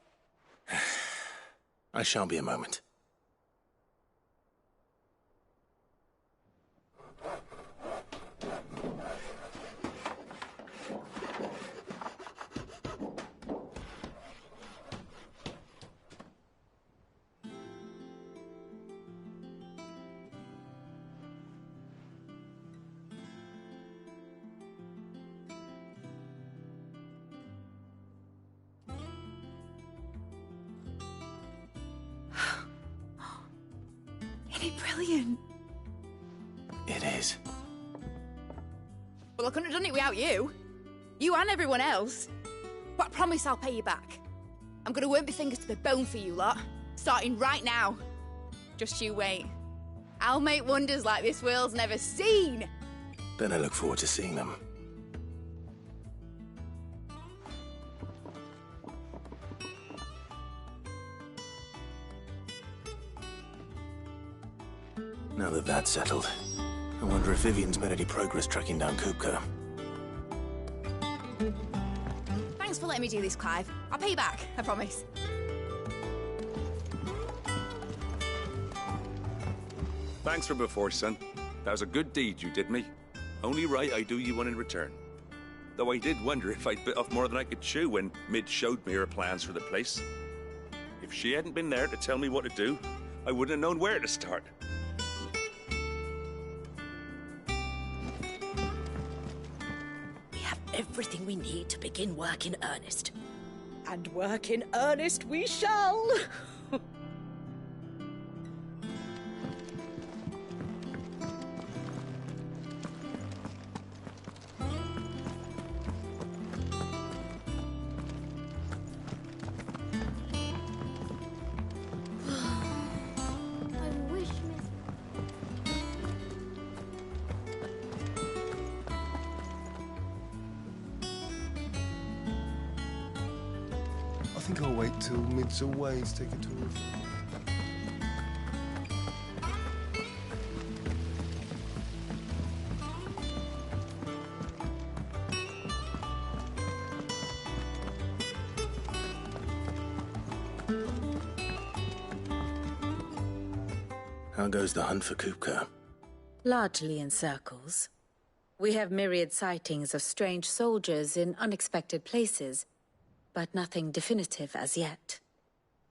I shan't be a moment. Isn't it brilliant? It is. Well, I couldn't have done it without you. You and everyone else. But I promise I'll pay you back. I'm gonna work my fingers to the bone for you lot, starting right now. Just you wait. I'll make wonders like this world's never seen. Then I look forward to seeing them. Now that that's settled, I wonder if Vivian's made any progress tracking down Kupka. Thanks for letting me do this, Clive. I'll pay you back, I promise. Thanks for before, son. That was a good deed you did me. Only right I do you one in return. Though I did wonder if I'd bit off more than I could chew when Mid showed me her plans for the place. If she hadn't been there to tell me what to do, I wouldn't have known where to start. We have everything we need to begin work in earnest. And work in earnest we shall! I think I'll wait till Mid's away to take a tour of her. How goes the hunt for Kupka? Largely in circles. We have myriad sightings of strange soldiers in unexpected places, but nothing definitive as yet.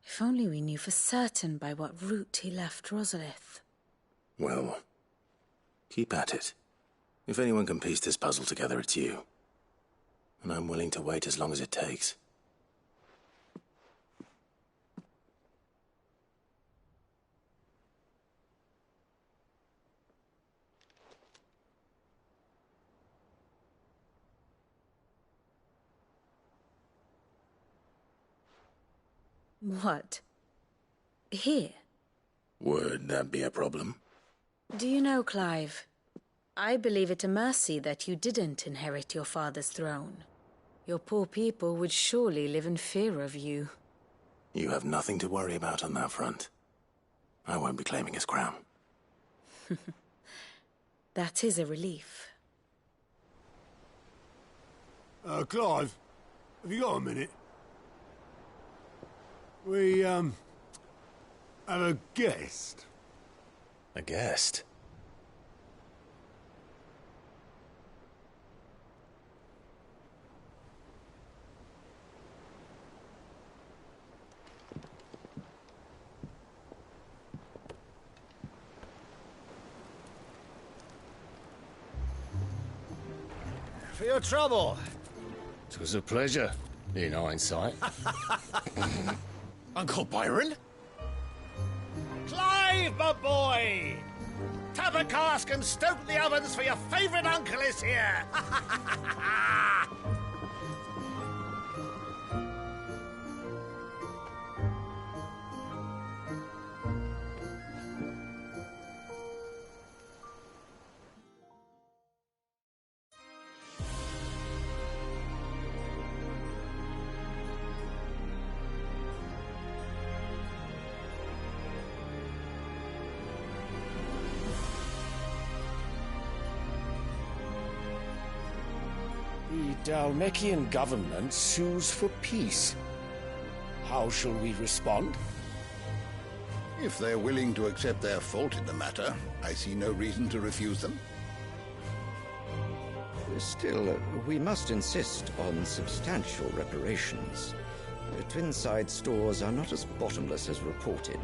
If only we knew for certain by what route he left Rosalith. Well, keep at it. If anyone can piece this puzzle together, it's you. And I'm willing to wait as long as it takes. What? Here? Would that be a problem? Do you know, Clive, I believe it a mercy that you didn't inherit your father's throne. Your poor people would surely live in fear of you. You have nothing to worry about on that front. I won't be claiming his crown. That is a relief. Clive, have you got a minute? We, have a guest. A guest? For your trouble. It was a pleasure, in hindsight. Uncle Byron? Clive, my boy! Tap a cask and stoke the ovens, for your favourite uncle is here! The Dalmekian government sues for peace. How shall we respond? If they're willing to accept their fault in the matter, I see no reason to refuse them. Still, we must insist on substantial reparations. Twinside stores are not as bottomless as reported.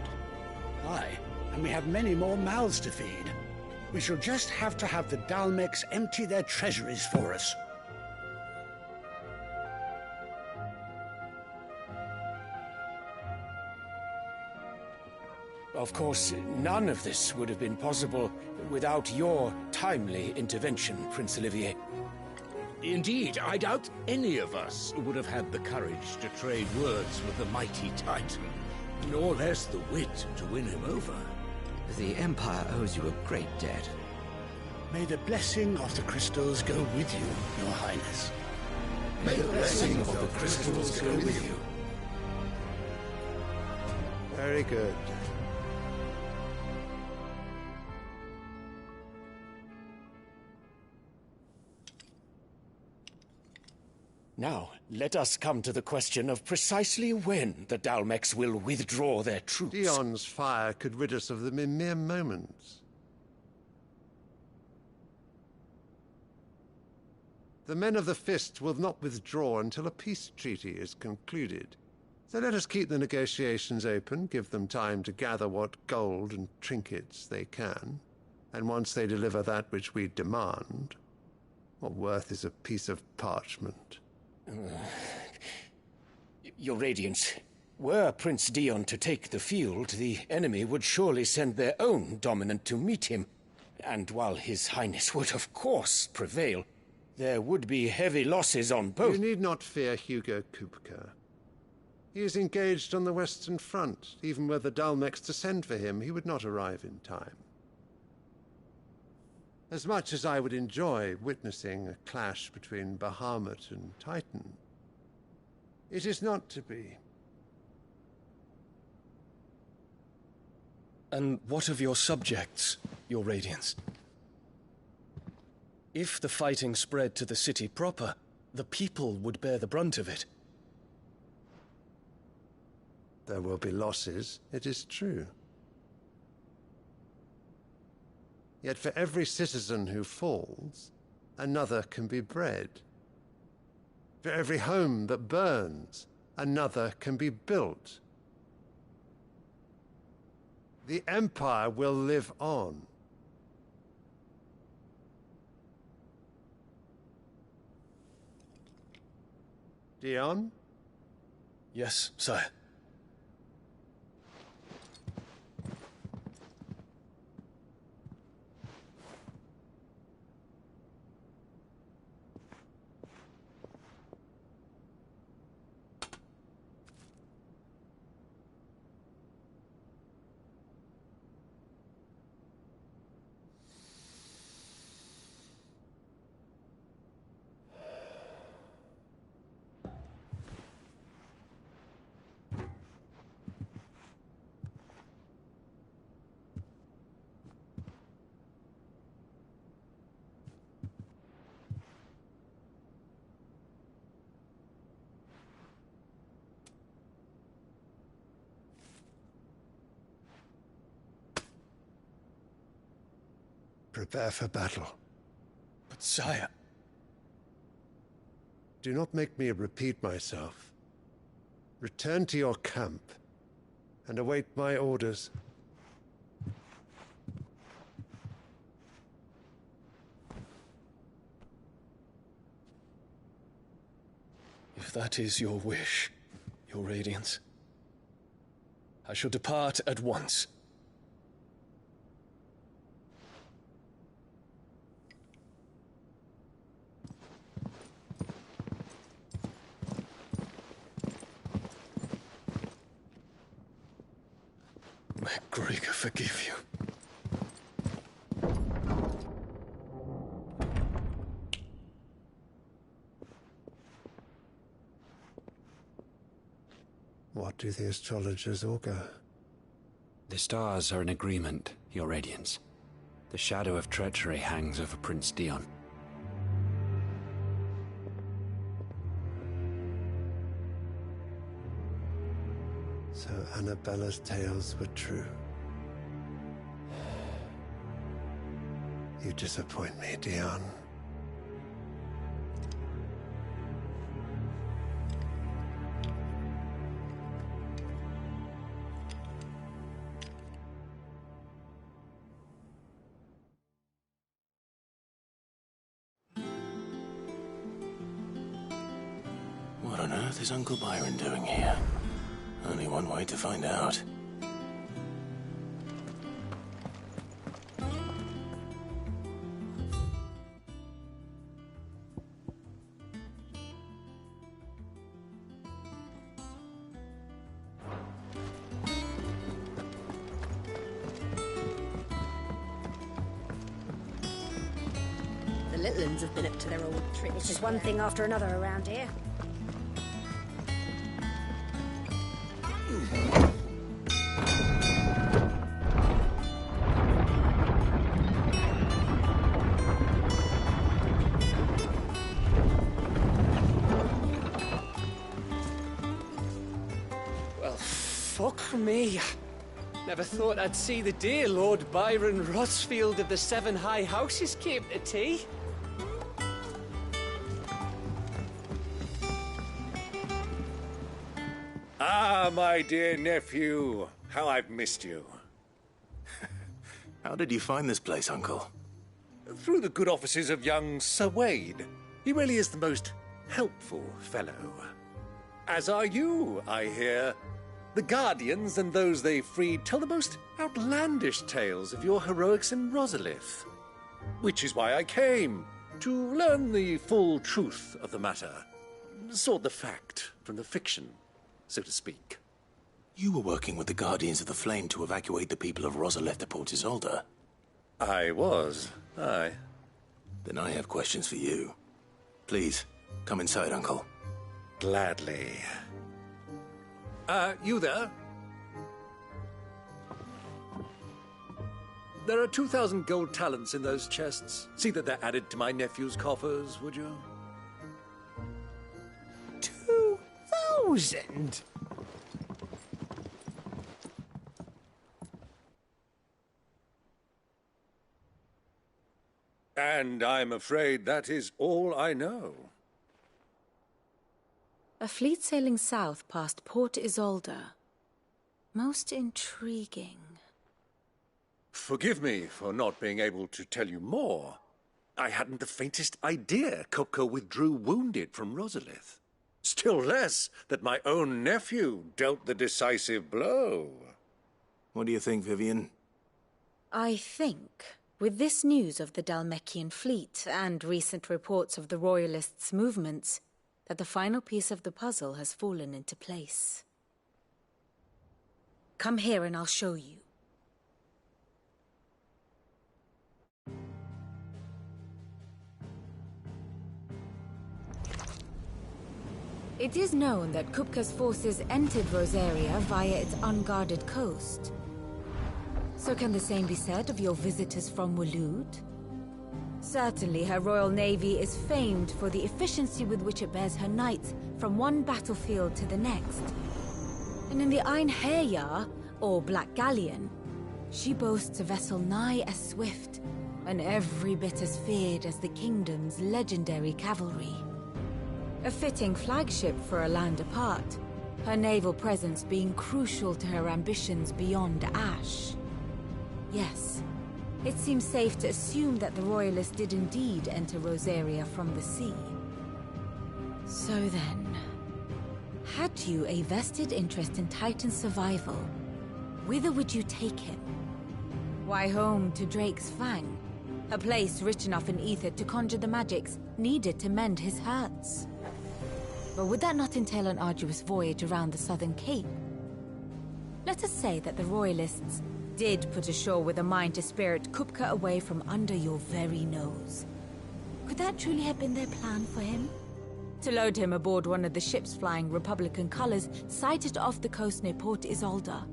Aye, and we have many more mouths to feed. We shall just have to have the Dalmecs empty their treasuries for us. Of course, none of this would have been possible without your timely intervention, Prince Olivier. Indeed, I doubt any of us would have had the courage to trade words with the mighty Titan, nor less the wit to win him over. The Empire owes you a great debt. May the blessing of the crystals go with you, Your Highness. May the blessing of the crystals go with you. Very good. Now, let us come to the question of precisely when the Dalmecs will withdraw their troops. Dion's fire could rid us of them in mere moments. The men of the Fist will not withdraw until a peace treaty is concluded. So let us keep the negotiations open, give them time to gather what gold and trinkets they can, and once they deliver that which we demand, what worth is a piece of parchment? Your Radiance, were Prince Dion to take the field, the enemy would surely send their own dominant to meet him. And while His Highness would of course prevail, there would be heavy losses on both. You need not fear Hugo Kupka. He is engaged on the Western Front. Even were the Dalmecs to send for him, he would not arrive in time. As much as I would enjoy witnessing a clash between Bahamut and Titan, it is not to be. And what of your subjects, Your Radiance? If the fighting spread to the city proper, the people would bear the brunt of it. There will be losses, it is true. Yet for every citizen who falls, another can be bred. For every home that burns, another can be built. The Empire will live on. Dion? Yes, sire. prepare for battle. But sire... Do not make me repeat myself. Return to your camp and await my orders. If that is your wish, Your Radiance, I shall depart at once. May Gregor forgive you. What do the astrologers augur? The stars are in agreement, Your Radiance. The shadow of treachery hangs over Prince Dion. So Annabella's tales were true. You disappoint me, Dion. What on earth is Uncle Byron doing here? Only one way to find out. The little uns have been up to their old tricks. It's just one thing after another around here. Well, fuck me. Never thought I'd see the dear Lord Byron Rosfield of the Seven High Houses came to tea. Ah, my dear nephew. How I've missed you. How did you find this place, Uncle? Through the good offices of young Sir Wade. He really is the most helpful fellow. As are you, I hear. The Guardians and those they freed tell the most outlandish tales of your heroics in Rosalith. Which is why I came, to learn the full truth of the matter. Sort the fact from the fiction, so to speak. You were working with the Guardians of the Flame to evacuate the people of Rosalith to Port Isolde. I was, aye. Then I have questions for you. Please, come inside, Uncle. Gladly. You there? There are 2,000 gold talents in those chests. See that they're added to my nephew's coffers, would you? 2,000? And I'm afraid that is all I know. A fleet sailing south past Port Isolde. Most intriguing. Forgive me for not being able to tell you more. I hadn't the faintest idea Kupka withdrew wounded from Rosalith. Still less that my own nephew dealt the decisive blow. What do you think, Vivian? I think, with this news of the Dhalmekian fleet and recent reports of the Royalists' movements, that the final piece of the puzzle has fallen into place. Come here and I'll show you. It is known that Kupka's forces entered Rosaria via its unguarded coast. So can the same be said of your visitors from Waloed? Certainly, her Royal Navy is famed for the efficiency with which it bears her knights from one battlefield to the next. And in the Einherjar, or Black Galleon, She boasts a vessel nigh as swift, and every bit as feared as the kingdom's legendary cavalry. A fitting flagship for a land apart, her naval presence being crucial to her ambitions beyond Ash. Yes, it seems safe to assume that the Royalists did indeed enter Rosaria from the sea. So then, had you a vested interest in Titan's survival, whither would you take him? Why, home to Drake's Fang, a place rich enough in ether to conjure the magics needed to mend his hurts. But would that not entail an arduous voyage around the southern cape? Let us say that the Royalists did put ashore with a mind to spirit Kupka away from under your very nose. Could that truly have been their plan for him? To load him aboard one of the ships flying Republican colors sighted off the coast near Port Isolde.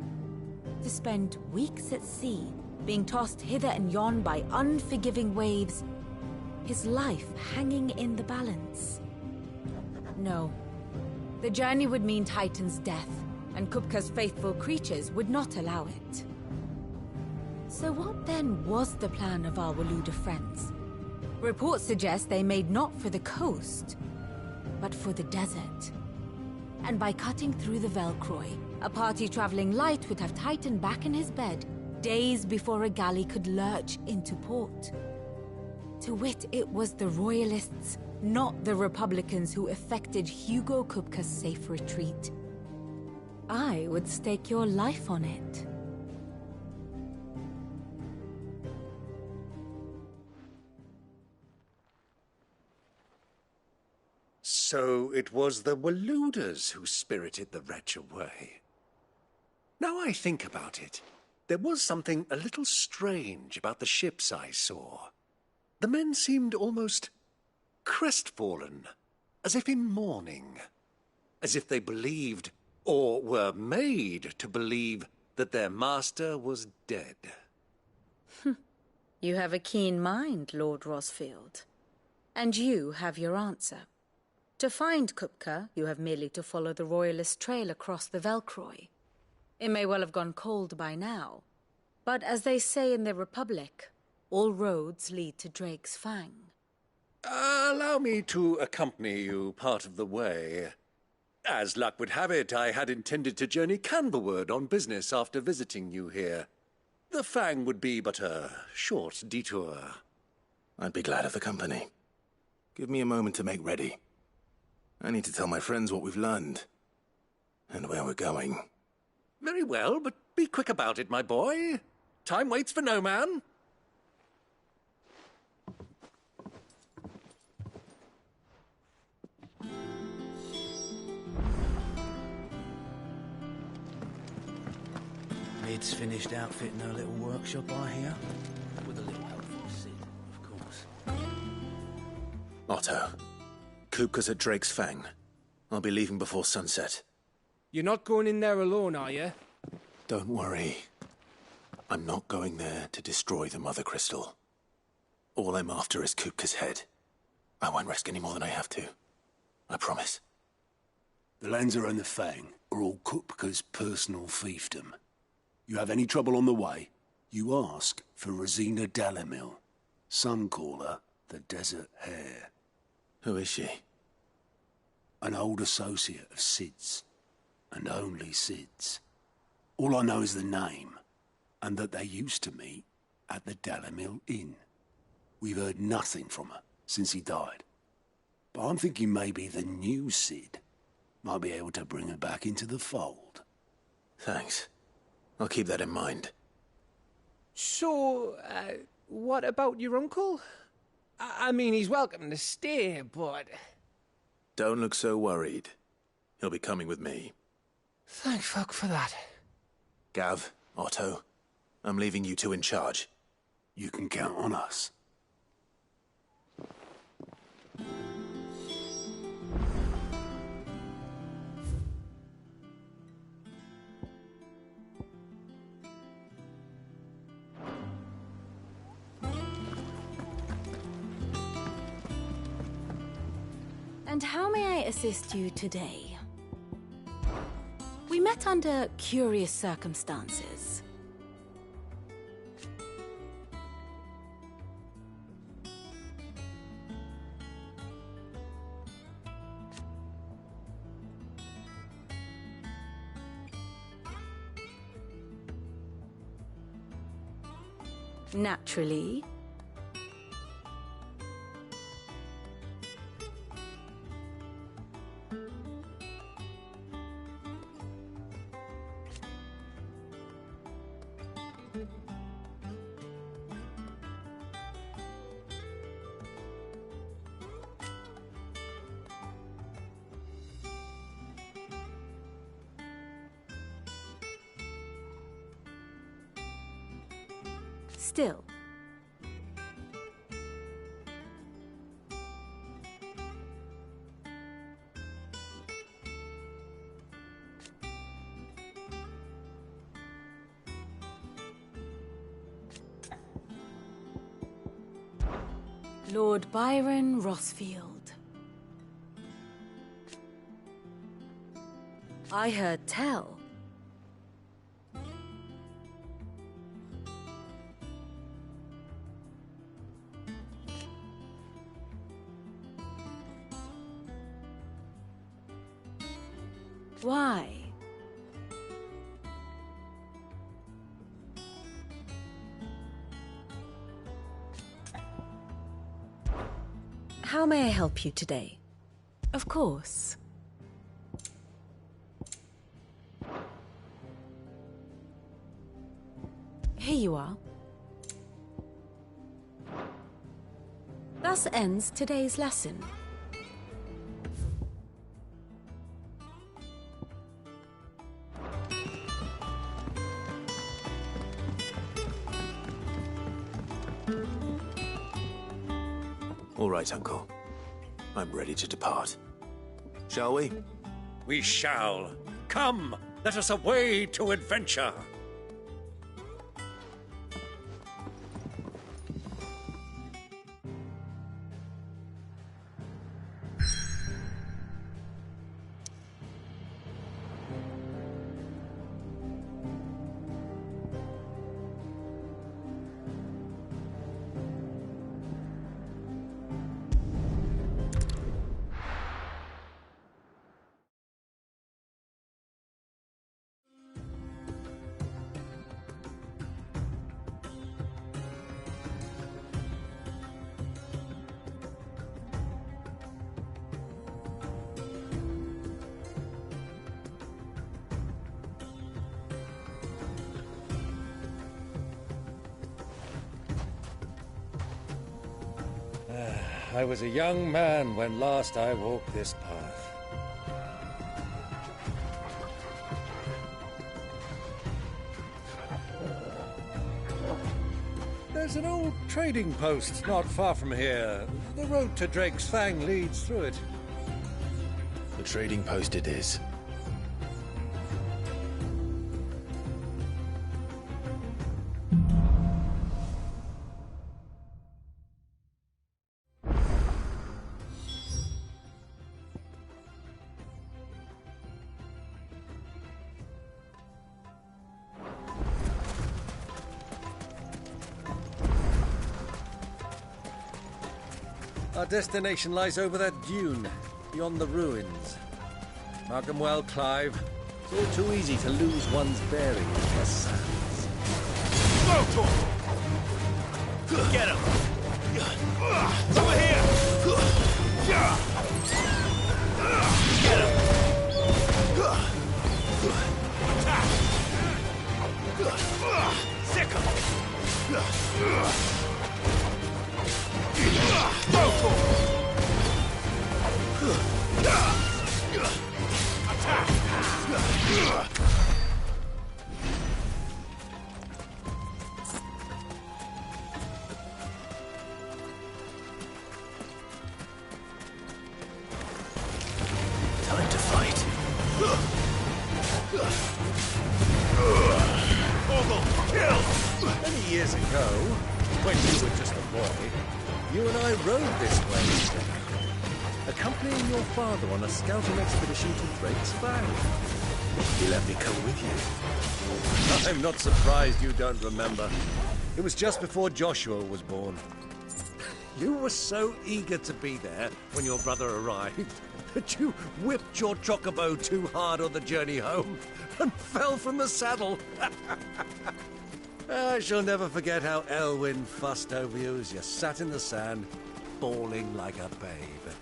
To spend weeks at sea, being tossed hither and yon by unforgiving waves, his life hanging in the balance. No. The journey would mean Titan's death, and Kupka's faithful creatures would not allow it. So what then was the plan of our Waluda friends? Reports suggest they made not for the coast, but for the desert. And by cutting through the Velcroy, a party traveling light would have Titan back in his bed days before a galley could lurch into port. To wit, it was the Royalists, not the Republicans, who effected Hugo Kupka's safe retreat. I would stake your life on it. So it was the Waludas who spirited the wretch away. Now I think about it, there was something a little strange about the ships I saw. The men seemed almost crestfallen, as if in mourning, as if they believed, or were made to believe, that their master was dead. You have a keen mind, Lord Rosfield. And you have your answer. To find Kupka, you have merely to follow the Royalist trail across the Velcroy. It may well have gone cold by now, but as they say in the Republic, all roads lead to Drake's Fang. Allow me to accompany you part of the way. As luck would have it, I had intended to journey Canberward on business after visiting you here. The Fang would be but a short detour. I'd be glad of the company. Give me a moment to make ready. I need to tell my friends what we've learned, and where we're going. Very well, but be quick about it, my boy. Time waits for no man. Mid's finished outfitting her little workshop, I hear. With a little help from Sid, of course. Otto, Kupka's at Drake's Fang. I'll be leaving before sunset. You're not going in there alone, are you? Don't worry. I'm not going there to destroy the Mother Crystal. All I'm after is Kupka's head. I won't risk any more than I have to. I promise. The Lancer and the Fang are all Kupka's personal fiefdom. You have any trouble on the way, you ask for Rosina Dalamil. Some call her the Desert Hare. Who is she? An old associate of Sid's, and only Sid's. All I know is the name, and that they used to meet at the Dalamil Inn. We've heard nothing from her since he died. But I'm thinking maybe the new Sid might be able to bring her back into the fold. Thanks. I'll keep that in mind. So, what about your uncle? I mean, he's welcome to stay, but... Don't look so worried. He'll be coming with me. Thank fuck for that. Gav, Otto, I'm leaving you two in charge. You can count on us. And how may I assist you today? We met under curious circumstances. Naturally. Still. Lord Byron Rothfield. I heard tell. Why? How may I help you today? Of course. Here you are. Thus ends today's lesson. All right, Uncle. I'm ready to depart. Shall we? We shall. Come, let us away to adventure. I was a young man when last I walked this path. There's an old trading post not far from here. The road to Drake's Fang leads through it. The trading post it is. Our destination lies over that dune, beyond the ruins. Mark 'em well, Clive. It's all too easy to lose one's bearings in the sands. Go to him! Get him! Over here! Get him! Attack! Sick him! Go to him! Attack! Time to fight. Many years ago, when you were just a boy, you and I rode this way together, accompanying your father on a scouting expedition to Drake's Fang. He let me come with you. I'm not surprised you don't remember. It was just before Joshua was born. You were so eager to be there when your brother arrived that you whipped your chocobo too hard on the journey home and fell from the saddle. I shall never forget how Elwyn fussed over you as you sat in the sand, bawling like a babe.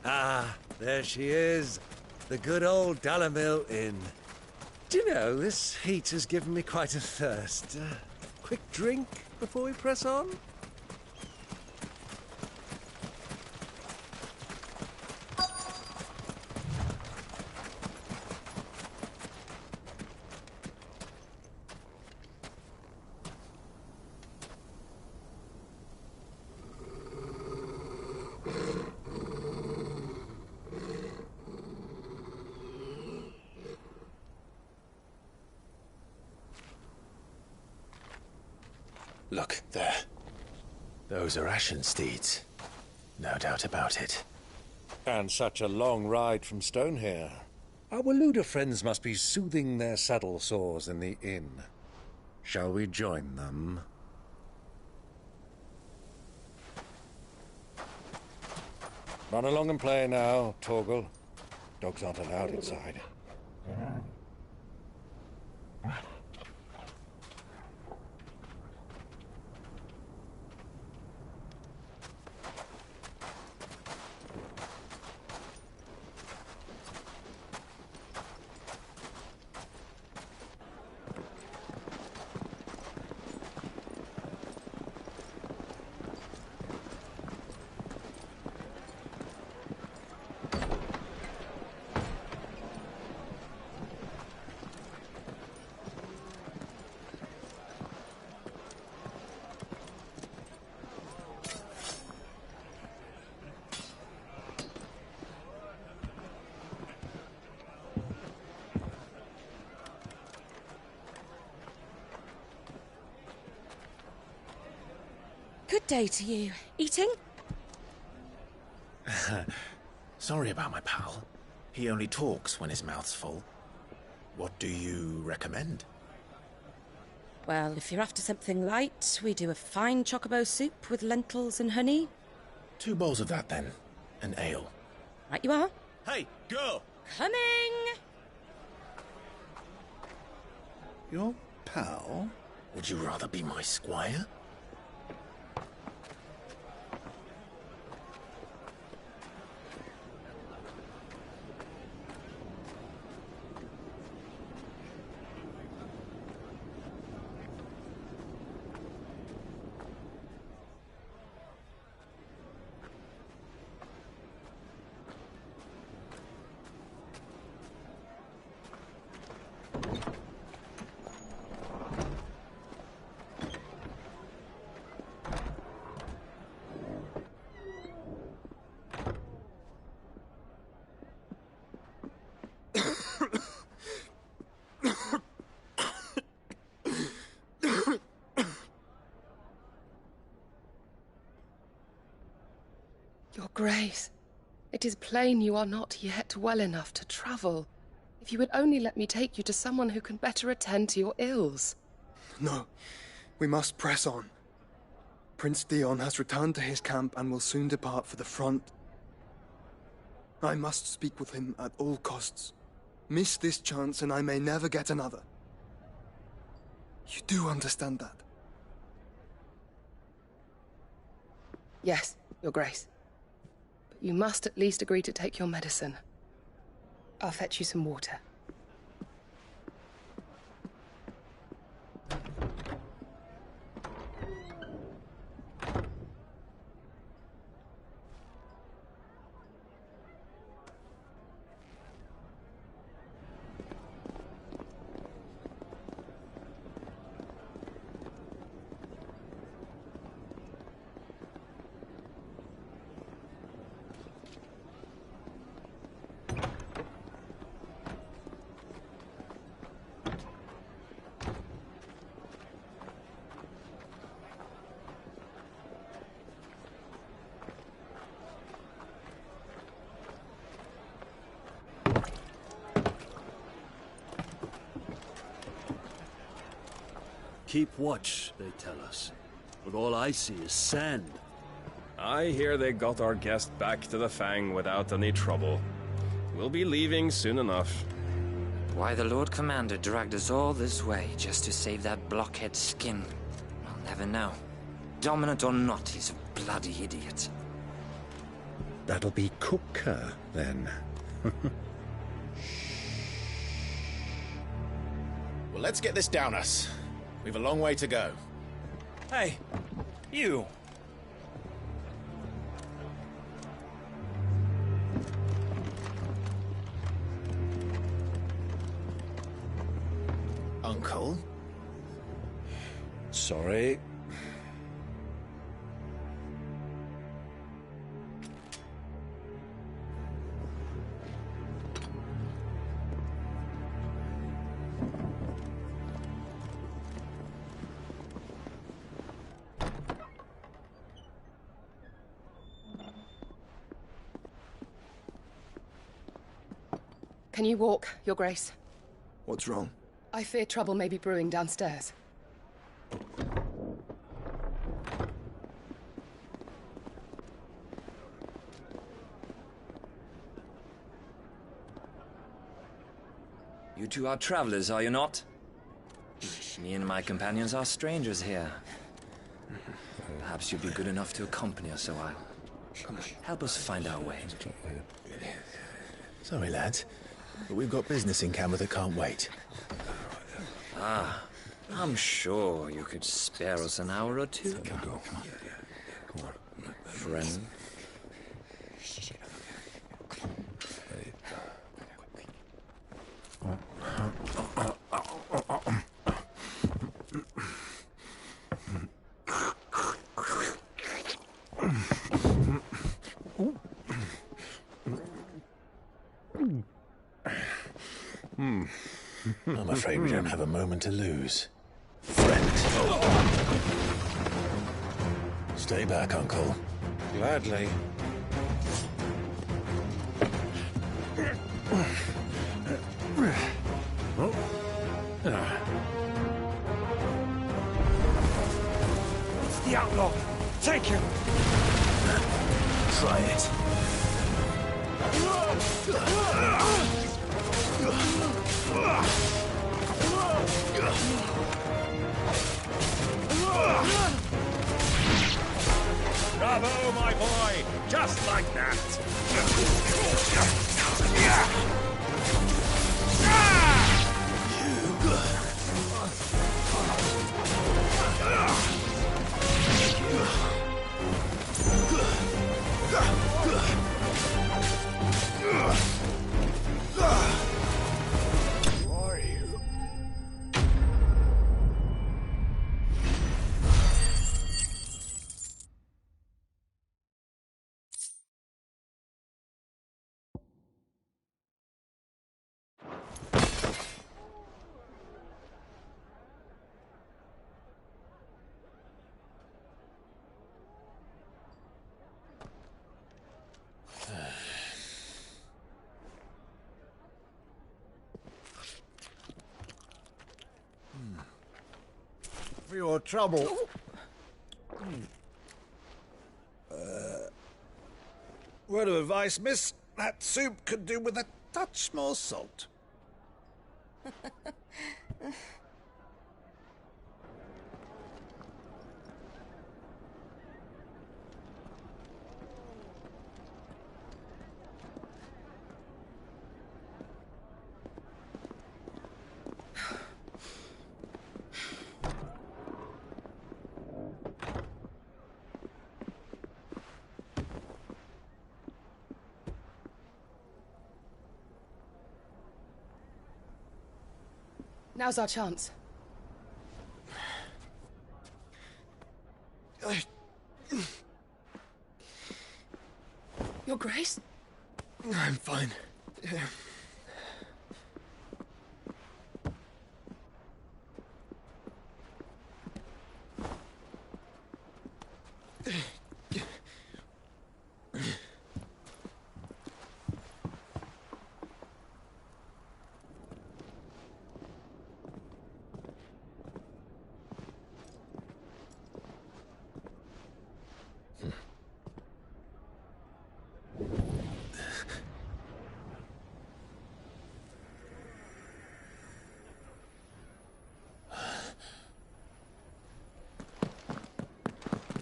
Ah, there she is. The good old Dalamil Inn. Do you know, this heat has given me quite a thirst. Quick drink before we press on? Look, there. Those are Ashen steeds. No doubt about it. And such a long ride from Stonehair. Our Waluda friends must be soothing their saddle sores in the inn. Shall we join them? Run along and play now, Torgal. Dogs aren't allowed inside. Good day to you. Eating? Sorry about my pal. He only talks when his mouth's full. What do you recommend? Well, if you're after something light, we do a fine chocobo soup with lentils and honey. 2 bowls of that, then. An ale. Right you are. Hey, girl! Coming! Your pal? Would you rather be my squire? Your Grace, it is plain you are not yet well enough to travel. If you would only let me take you to someone who can better attend to your ills. No, we must press on. Prince Dion has returned to his camp and will soon depart for the front. I must speak with him at all costs. Miss this chance and I may never get another. You do understand that? Yes, Your Grace. But you must at least agree to take your medicine. I'll fetch you some water. Keep watch, they tell us. But all I see is sand. I hear they got our guest back to the Fang without any trouble. We'll be leaving soon enough. Why the Lord Commander dragged us all this way just to save that blockhead skin, I'll never know. Dominant or not, he's a bloody idiot. That'll be Cooker, then. Well, let's get this down us. We've a long way to go. Hey, you. Uncle? Sorry. Can you walk, Your Grace? What's wrong? I fear trouble may be brewing downstairs. You two are travelers, are you not? Me and my companions are strangers here. Perhaps you'd be good enough to accompany us a while. Help us find our way. Sorry, lads, but we've got business in camera that can't wait. Ah, I'm sure you could spare us an hour or two. Come on. Friend. I'm afraid we don't have a moment to lose. Friend. Stay back, Uncle. Gladly. It's the outlaw. Take him. Try it. Bravo, my boy! Just like that! for your trouble. Word of advice, miss. That soup could do with a touch more salt. Now's our chance. Your Grace? I'm fine.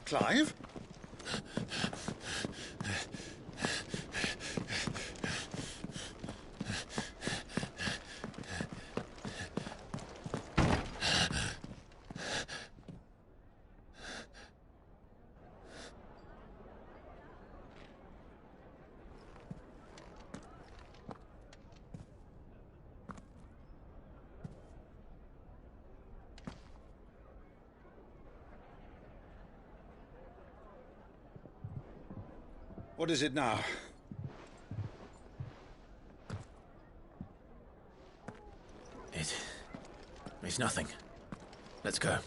Clive? What is it now? It's nothing. Let's go.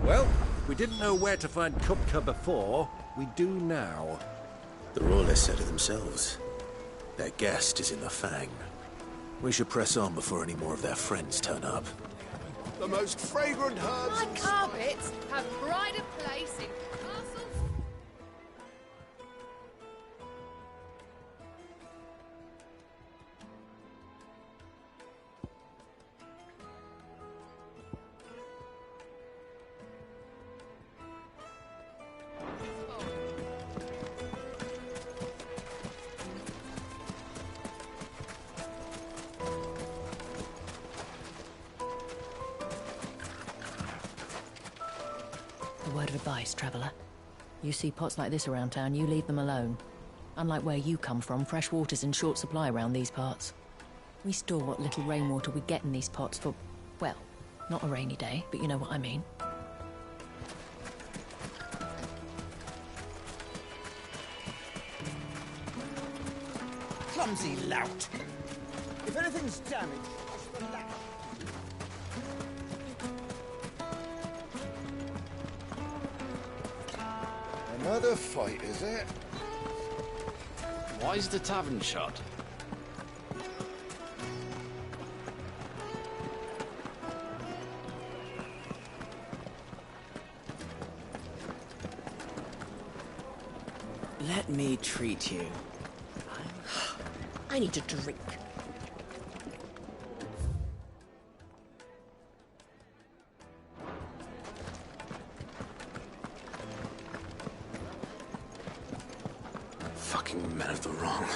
Well, we didn't know where to find Kupka before. We do now. The Royalists said it themselves. Their guest is in the Fang. We should press on before any more of their friends turn up. The most fragrant herbs... My carpets have pride of place in castles... A word of advice, traveller. You see pots like this around town, you leave them alone. Unlike where you come from, fresh water's in short supply around these parts. We store what little rainwater we get in these pots for, well, not a rainy day, but you know what I mean. Clumsy lout! If anything's damaged, it's the latch. Another fight, is it? Why's the tavern shut? Let me treat you. I need a drink. Fucking men of the wrong.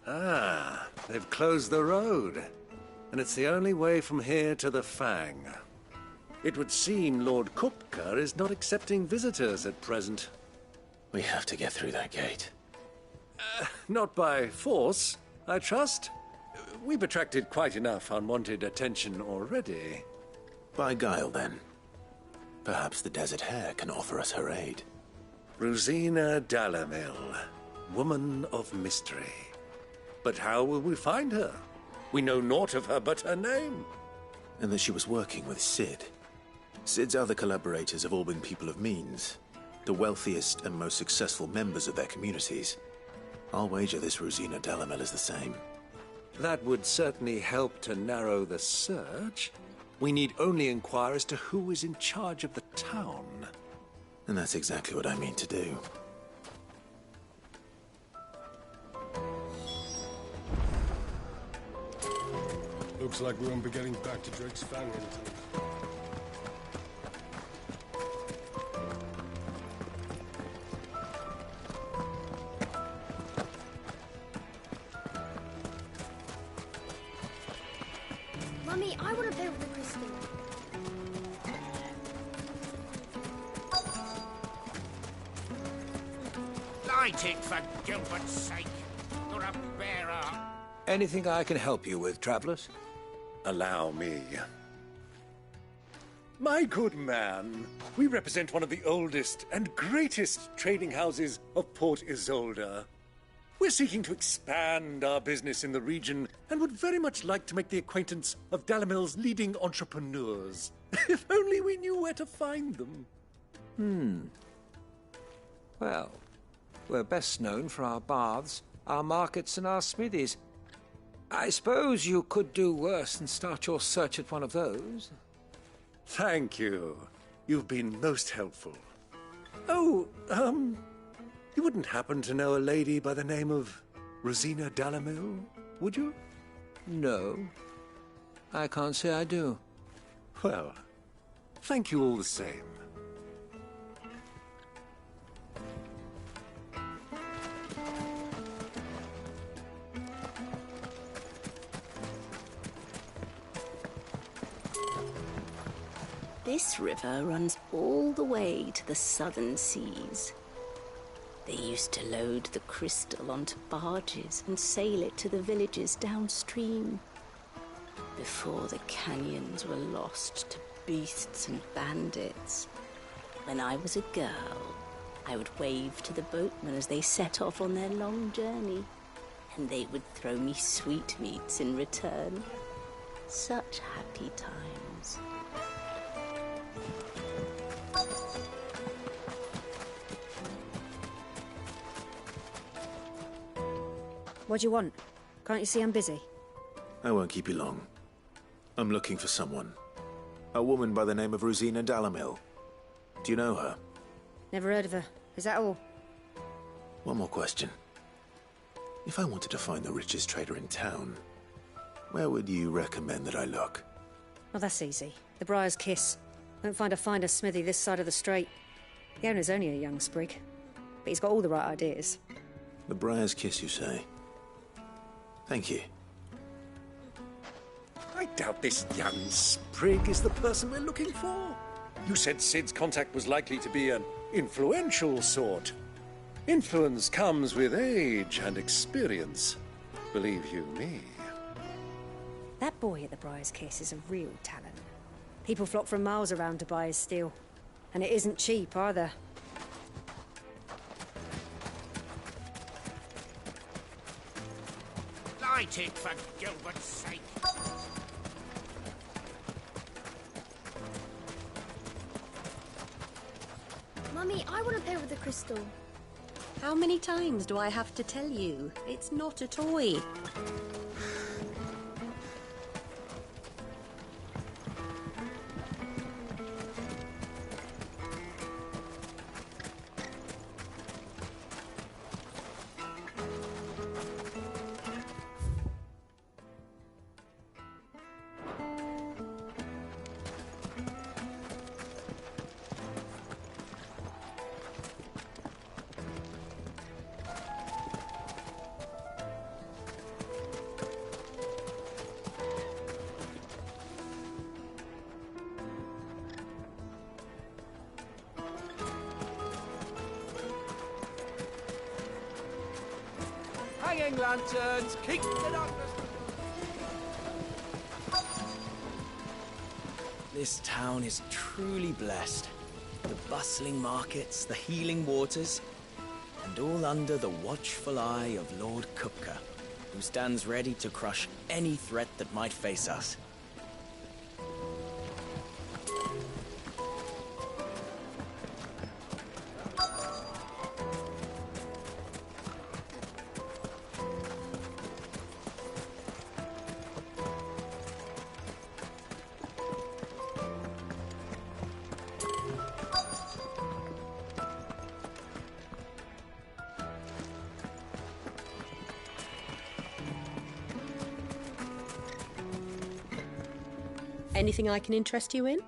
Ah, they've closed the road. And it's the only way from here to the Fang. It would seem Lord Kupka is not accepting visitors at present. We have to get through that gate. Not by force, I trust. We've attracted quite enough unwanted attention already. By guile, then. Perhaps the Desert Hare can offer us her aid. Rosina Dalamil, woman of mystery. But how will we find her? We know naught of her but her name. And that she was working with Cid. Cid's other collaborators have all been people of means, the wealthiest and most successful members of their communities. I'll wager this Rosina Dalamil is the same. That would certainly help to narrow the search. We need only inquire as to who is in charge of the town. And that's exactly what I mean to do. Looks like we won't be getting back to Drake's Fang anytime. Mummy, I want to play with the crystal. Light it, for Gilbert's sake. You're a bearer. Anything I can help you with, travelers? Allow me. My good man, we represent one of the oldest and greatest trading houses of Port Isolde. We're seeking to expand our business in the region and would very much like to make the acquaintance of Dalamil's leading entrepreneurs. If only we knew where to find them. Well, we're best known for our baths, our markets, and our smithies. I suppose you could do worse than start your search at one of those. Thank you. You've been most helpful. Oh, you wouldn't happen to know a lady by the name of Rosina Dalamil, would you? No, I can't say I do. Well, thank you all the same. This river runs all the way to the southern seas. They used to load the crystal onto barges and sail it to the villages downstream. Before the canyons were lost to beasts and bandits. When I was a girl, I would wave to the boatmen as they set off on their long journey, and they would throw me sweetmeats in return. Such happy times. What do you want? Can't you see I'm busy? I won't keep you long. I'm looking for someone. A woman by the name of Rosina Dalamil. Do you know her? Never heard of her. Is that all? One more question. If I wanted to find the richest trader in town, where would you recommend that I look? Oh, that's easy. The Briar's Kiss. Won't find a finer smithy this side of the strait. The owner's only a young sprig, but he's got all the right ideas. The Briar's Kiss, you say? Thank you. I doubt this young sprig is the person we're looking for. You said Cid's contact was likely to be an influential sort. Influence comes with age and experience, believe you me. That boy at the Briar's Kiss is a real talent. People flock from miles around to buy his steel. And it isn't cheap either. Light it, for Gilbert's sake. Mummy, I want to play with the crystal. How many times do I have to tell you? It's not a toy. Hanging lanterns, keep the darkness. This town is truly blessed. The bustling markets, the healing waters, and all under the watchful eye of Lord Kupka, who stands ready to crush any threat that might face us. Anything I can interest you in?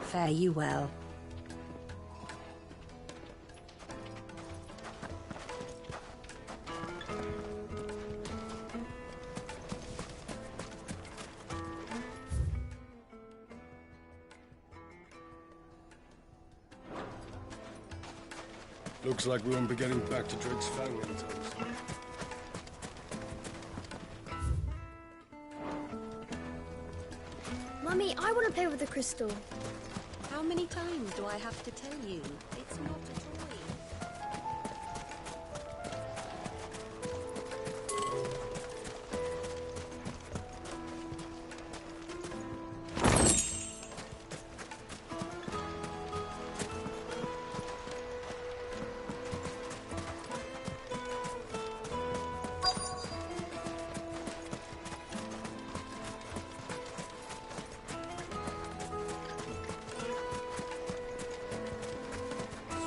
Fare you well. Looks like we won't be getting back to Drake's Fang anytime soon. Mummy, I want to play with the crystal. How many times do I have to tell you? It's not a toy.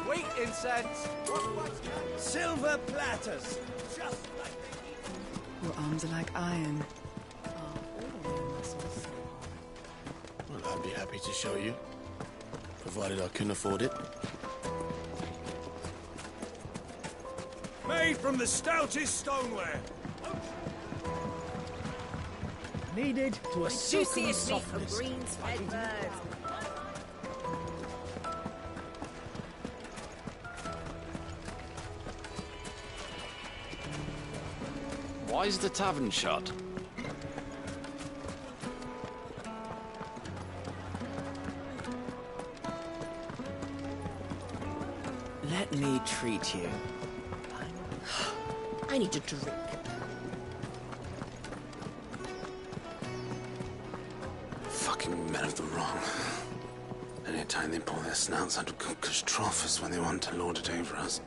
Sweet incense. Silver platters, just like they need. Your arms are like iron. Well, I'd be happy to show you, provided I can afford it. Made from the stoutest stoneware. Needed to a silken Juiciest meat from softness. greens fed birds. Why is the tavern shut? Let me treat you. I need a drink. Fucking men of the wrong. Anytime they pull their snouts out of cookers' trough is when they want to lord it over us.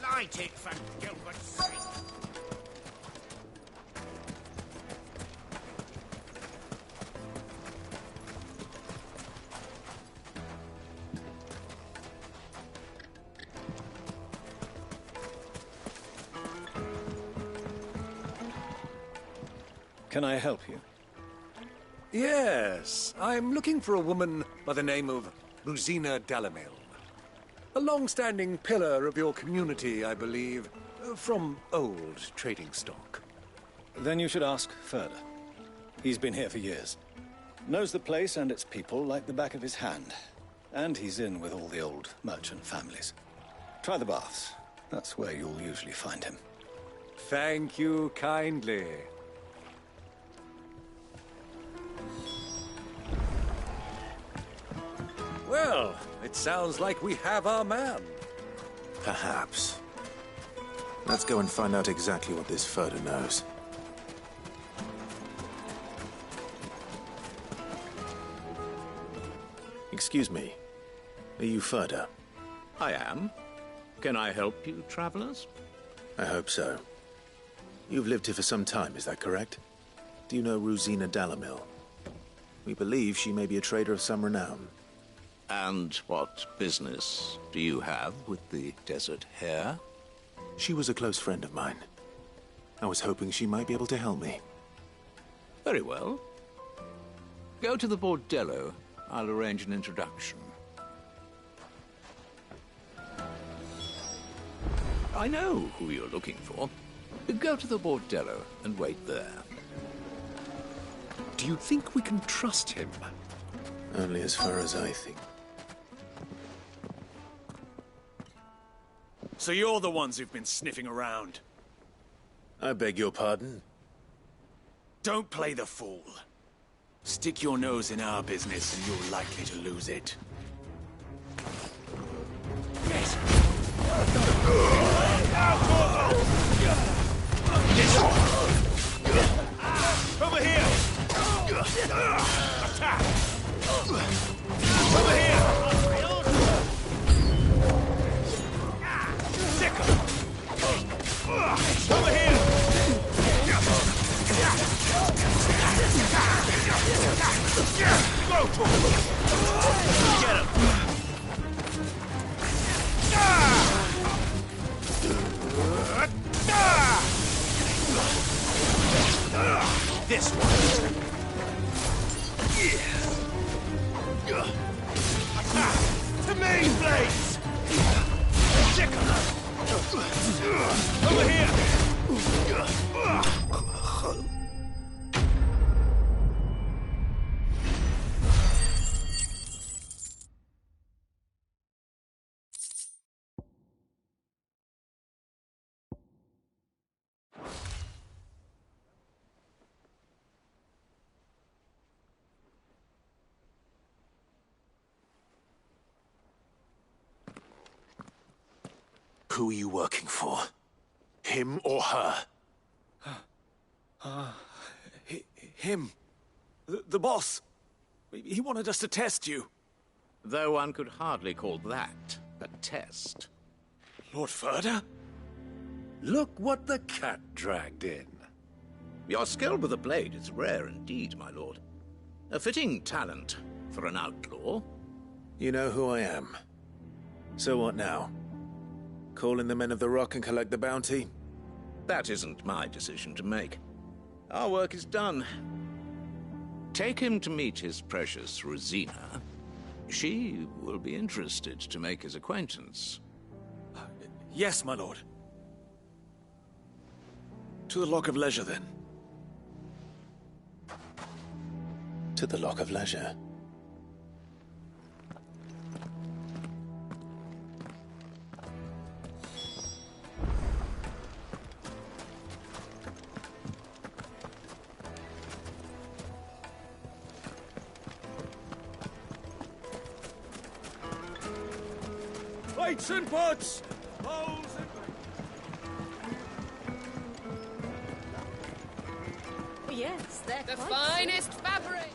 Light it, for Gilbert's sake. Can I help you? Yes, I'm looking for a woman by the name of Rosina Dalamil. A long-standing pillar of your community, I believe, from old trading stock. Then you should ask Further. He's been here for years. Knows the place and its people like the back of his hand. And he's in with all the old merchant families. Try the baths. That's where you'll usually find him. Thank you kindly. Well, it sounds like we have our man. Perhaps. Let's go and find out exactly what this Further knows. Excuse me. Are you Further? I am. Can I help you, travelers? I hope so. You've lived here for some time, is that correct? Do you know Rosina Dalamil? We believe she may be a trader of some renown. And what business do you have with the Desert Hare? She was a close friend of mine. I was hoping she might be able to help me. Very well. Go to the bordello. I'll arrange an introduction. I know who you're looking for. Go to the bordello and wait there. Do you think we can trust him? Only as far as I think. So you're the ones who've been sniffing around? I beg your pardon? Don't play the fool. Stick your nose in our business and you're likely to lose it. Yes. Over here! Attack! Over here! Sickle! Over here! Go to him! Get him! This one. Attack! To me, blades! Over here! Who are you working for? Him or her? Him. The boss. He wanted us to test you. Though one could hardly call that a test. Lord Ferda? Look what the cat dragged in. Your skill with a blade is rare indeed, my lord. A fitting talent for an outlaw. You know who I am. So what now? Call in the Men of the Rock and collect the bounty? That isn't my decision to make. Our work is done. Take him to meet his precious Rosina. She will be interested to make his acquaintance. Yes, my lord. To the Lock of Leisure, then. To the Lock of Leisure. Plates and pots! Bowls and... Yes, they're The quite finest fabric!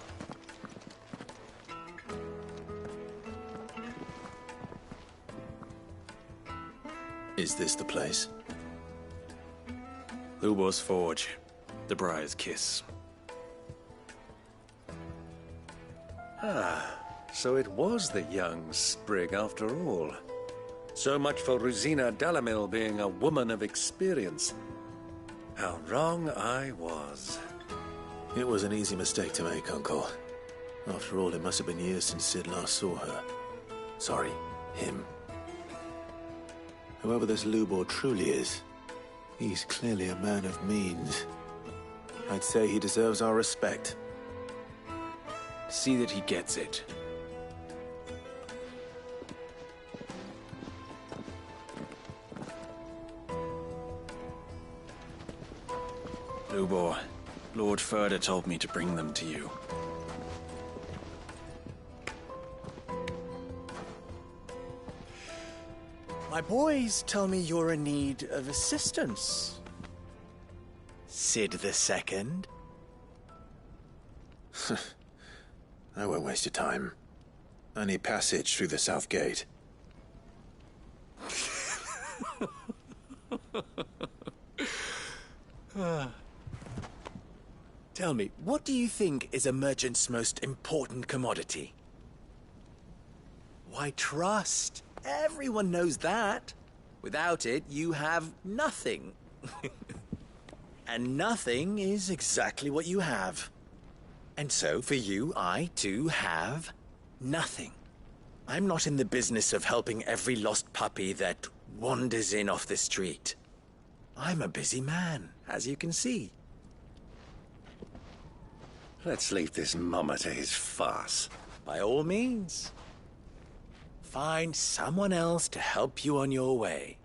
Is this the place? Lubor's Forge. The Briar's Kiss. Ah, so it was the young sprig after all. So much for Rosina Dalamil being a woman of experience. How wrong I was. It was an easy mistake to make, Uncle. After all, it must have been years since Sid last saw her. Sorry, him. Whoever this Lubor truly is, he's clearly a man of means. I'd say he deserves our respect. See that he gets it. Lubor, Lord Ferda told me to bring them to you. My boys tell me you're in need of assistance. Sid the Second? I won't waste your time. I need passage through the south gate. Tell me, what do you think is a merchant's most important commodity? Why, trust. Everyone knows that. Without it, you have nothing. And nothing is exactly what you have. And so, for you, I, too, have nothing. I'm not in the business of helping every lost puppy that wanders in off the street. I'm a busy man, as you can see. Let's leave this mummer to his farce. By all means. Find someone else to help you on your way.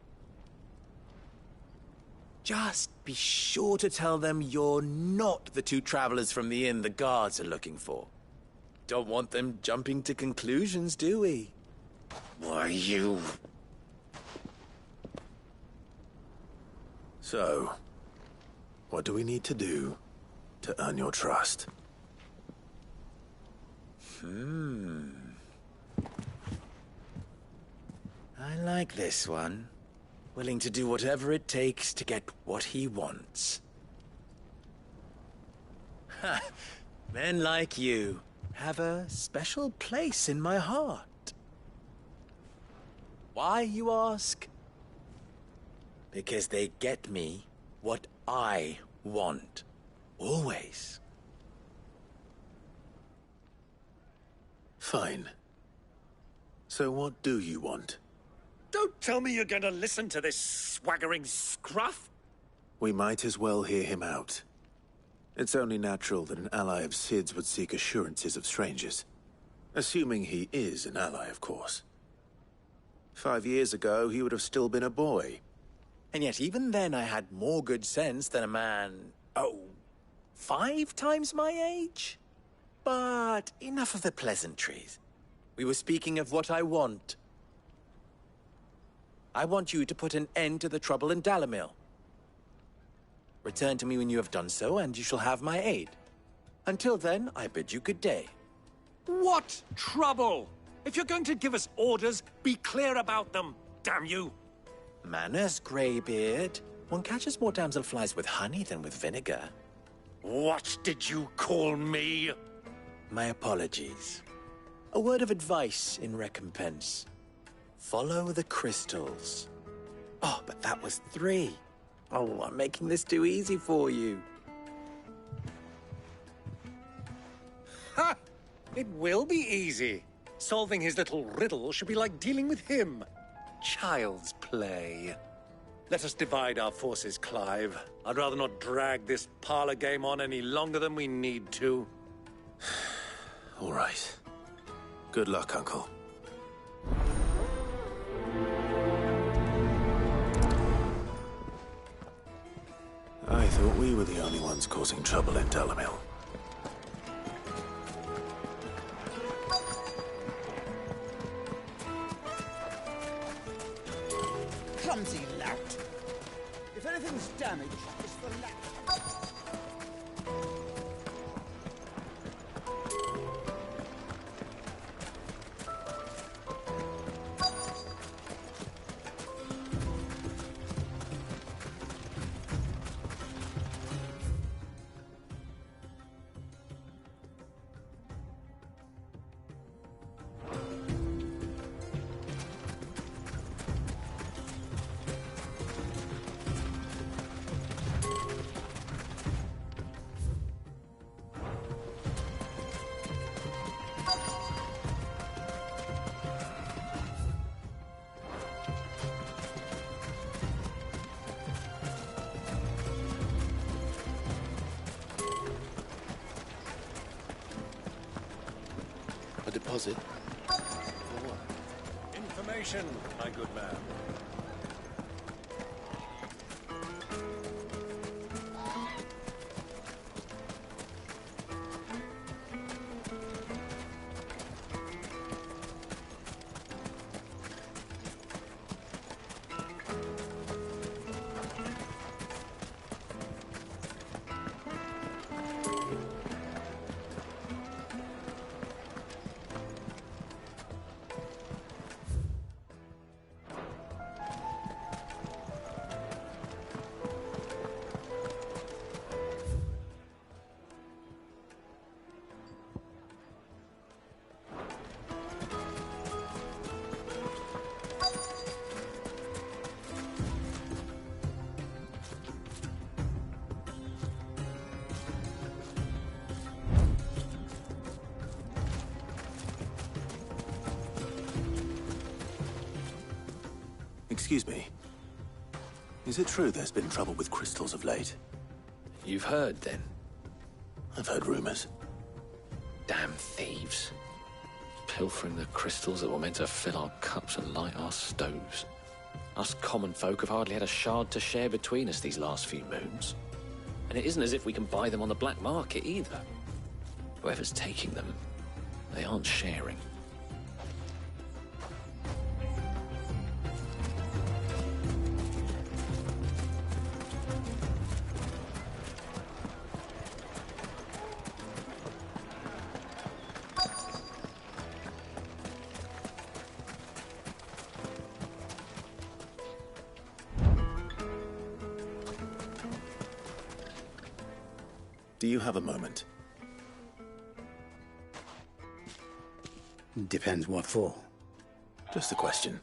Just be sure to tell them you're not the two travelers from the inn the guards are looking for. Don't want them jumping to conclusions, do we? Why, you... So, what do we need to do to earn your trust? I like this one. Willing to do whatever it takes to get what he wants. Ha! Men like you have a special place in my heart. Why, you ask? Because they get me what I want. Always. Fine. So what do you want? Don't tell me you're going to listen to this swaggering scruff! We might as well hear him out. It's only natural that an ally of Sid's would seek assurances of strangers. Assuming he is an ally, of course. 5 years ago, he would have still been a boy. And yet even then I had more good sense than a man, 5 times my age? But enough of the pleasantries. We were speaking of what I want. I want you to put an end to the trouble in Dalamil. Return to me when you have done so, and you shall have my aid. Until then, I bid you good day. What trouble? If you're going to give us orders, be clear about them, damn you! Manners, Greybeard. One catches more damselflies with honey than with vinegar. What did you call me? My apologies. A word of advice in recompense. Follow the crystals. Oh, but that was 3. Oh, I'm making this too easy for you. Ha! It will be easy. Solving his little riddle should be like dealing with him. Child's play. Let us divide our forces, Clive. I'd rather not drag this parlor game on any longer than we need to. All right. Good luck, Uncle. I thought we were the only ones causing trouble in Dalamil. Clumsy lout. If anything's damaged, it's the lout. A deposit? Information, my good man. Excuse me. Is it true there's been trouble with crystals of late? You've heard, then? I've heard rumors. Damn thieves. Pilfering the crystals that were meant to fill our cups and light our stoves. Us common folk have hardly had a shard to share between us these last few moons. And it isn't as if we can buy them on the black market either. Whoever's taking them, they aren't sharing. Do you have a moment? Depends what for. Just a question.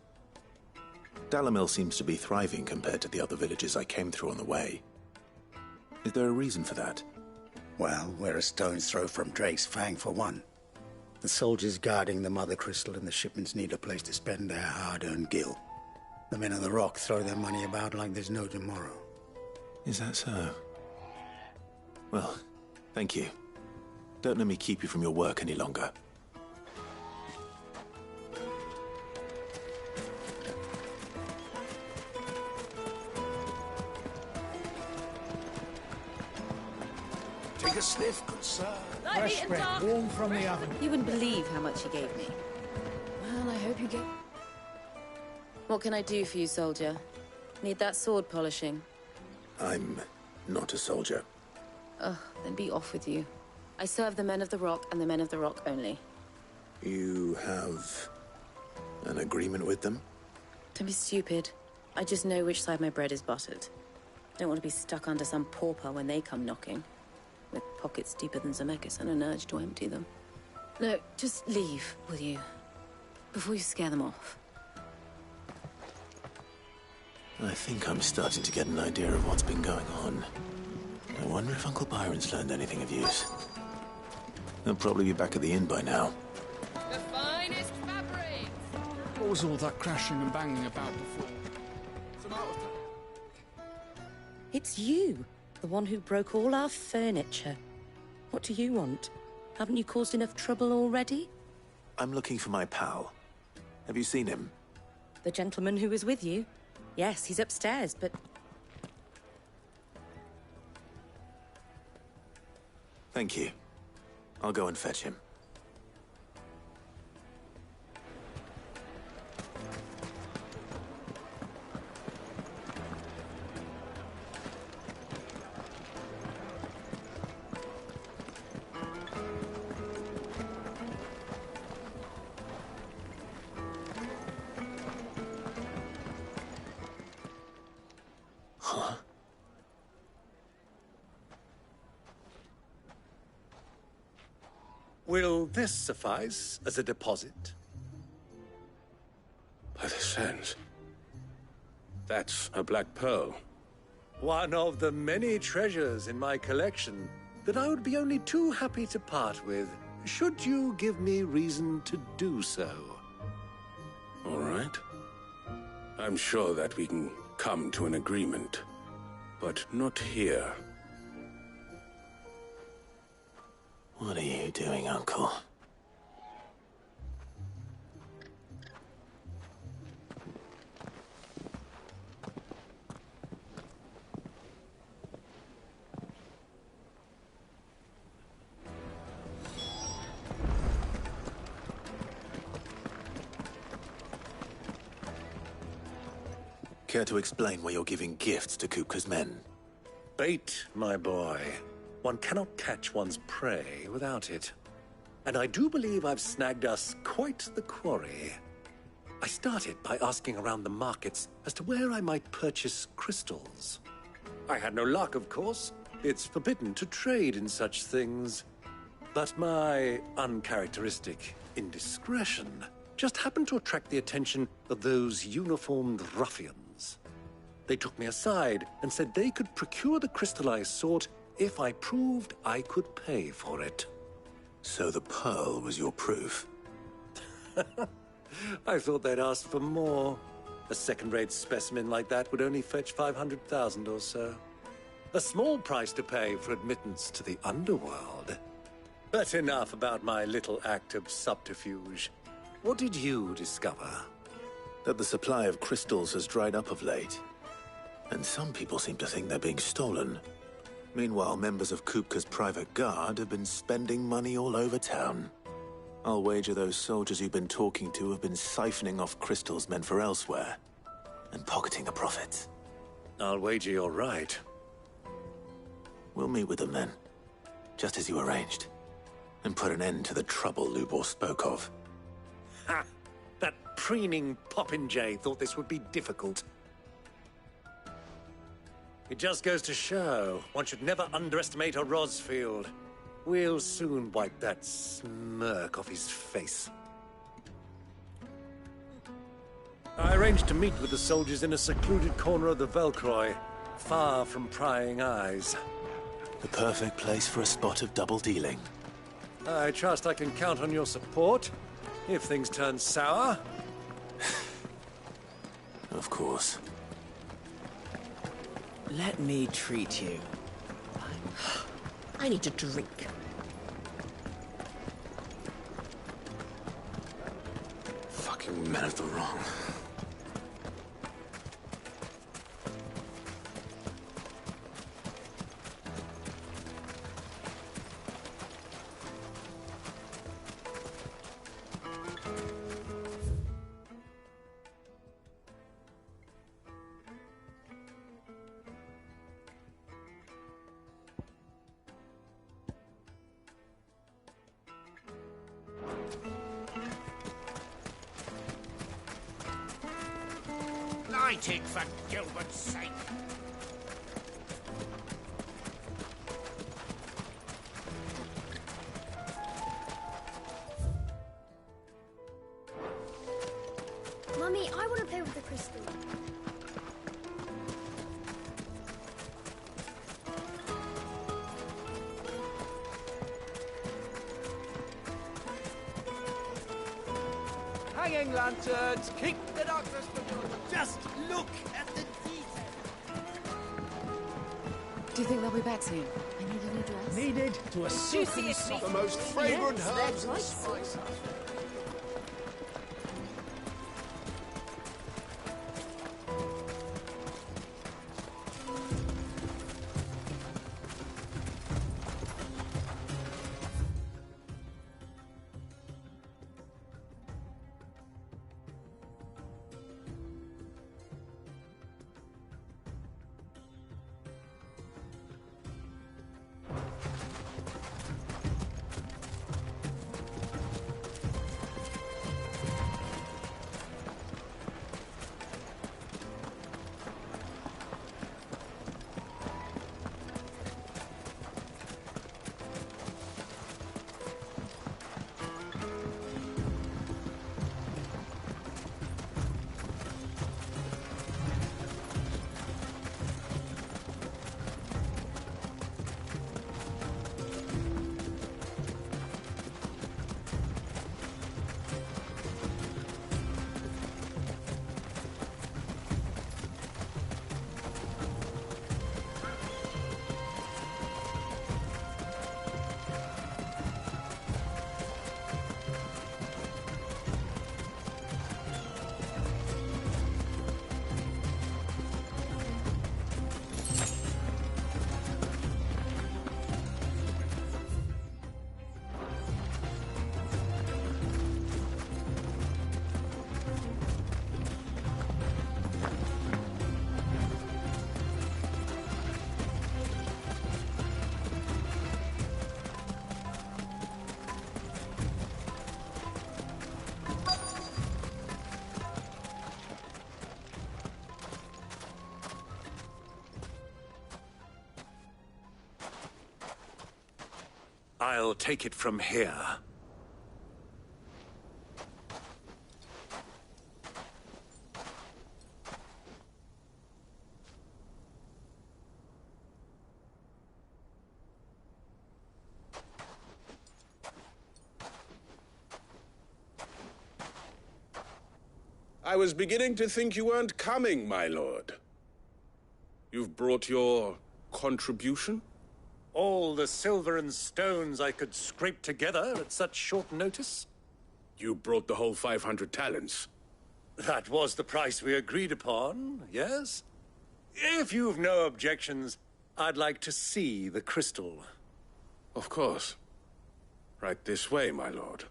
Dalamil seems to be thriving compared to the other villages I came through on the way. Is there a reason for that? Well, we're a stone's throw from Drake's Fang, for one. The soldiers guarding the Mother Crystal and the shipments need a place to spend their hard-earned gil. The men of the Rock throw their money about like there's no tomorrow. Is that so? Well, thank you. Don't let me keep you from your work any longer. Take a sniff, good sir. Fresh bread, warm from the oven. You wouldn't believe how much he gave me. Well, I hope you get... What can I do for you, soldier? Need that sword polishing? I'm not a soldier. Ugh, then be off with you. I serve the men of the Rock and the men of the Rock only. You have an agreement with them? Don't be stupid. I just know which side my bread is buttered. I don't want to be stuck under some pauper when they come knocking, with pockets deeper than Zemeckis and an urge to empty them. No, just leave, will you? Before you scare them off. I think I'm starting to get an idea of what's been going on. I wonder if Uncle Byron's learned anything of use. He'll probably be back at the inn by now. The finest fabric! What was all that crashing and banging about before? It's you, the one who broke all our furniture. What do you want? Haven't you caused enough trouble already? I'm looking for my pal. Have you seen him? The gentleman who was with you? Yes, he's upstairs, but... Thank you. I'll go and fetch him. Huh? Will this suffice as a deposit? By the sands. That's a black pearl. One of the many treasures in my collection that I would be only too happy to part with, should you give me reason to do so. All right. I'm sure that we can come to an agreement, but not here. What are you doing, Uncle? Care to explain why you're giving gifts to Kupka's men? Bait, my boy. One cannot catch one's prey without it. And I do believe I've snagged us quite the quarry. I started by asking around the markets as to where I might purchase crystals. I had no luck, of course. It's forbidden to trade in such things. But my uncharacteristic indiscretion just happened to attract the attention of those uniformed ruffians. They took me aside and said they could procure the crystal I sought if I proved I could pay for it. So the pearl was your proof? I thought they'd asked for more. A second-rate specimen like that would only fetch 500,000 or so. A small price to pay for admittance to the underworld. But enough about my little act of subterfuge. What did you discover? That the supply of crystals has dried up of late. And some people seem to think they're being stolen. Meanwhile, members of Kupka's private guard have been spending money all over town. I'll wager those soldiers you've been talking to have been siphoning off crystals meant for elsewhere, and pocketing the profits. I'll wager you're right. We'll meet with them then, just as you arranged, and put an end to the trouble Lubor spoke of. Ha! That preening popinjay thought this would be difficult. It just goes to show, one should never underestimate a Rosfield. We'll soon wipe that smirk off his face. I arranged to meet with the soldiers in a secluded corner of the Velcroy, far from prying eyes. The perfect place for a spot of double dealing. I trust I can count on your support, if things turn sour. Of course. Let me treat you. I need a drink. Fucking men of the wrong. Light it, for Gilbert's sake. Mummy, I want to play with the crystal. Hanging lanterns, keep the darkness from you. Just look at the detail. Do you think they'll be back soon? I need a new dress. Needed to a silken soft. The most fragrant Yes, herbs and quite spices. I'll take it from here. I was beginning to think you weren't coming, my lord. You've brought your contribution? All the silver and stones I could scrape together at such short notice? You brought the whole 500 talents. That was the price we agreed upon, yes? If you've no objections, I'd like to see the crystal. Of course. Right this way, my lord.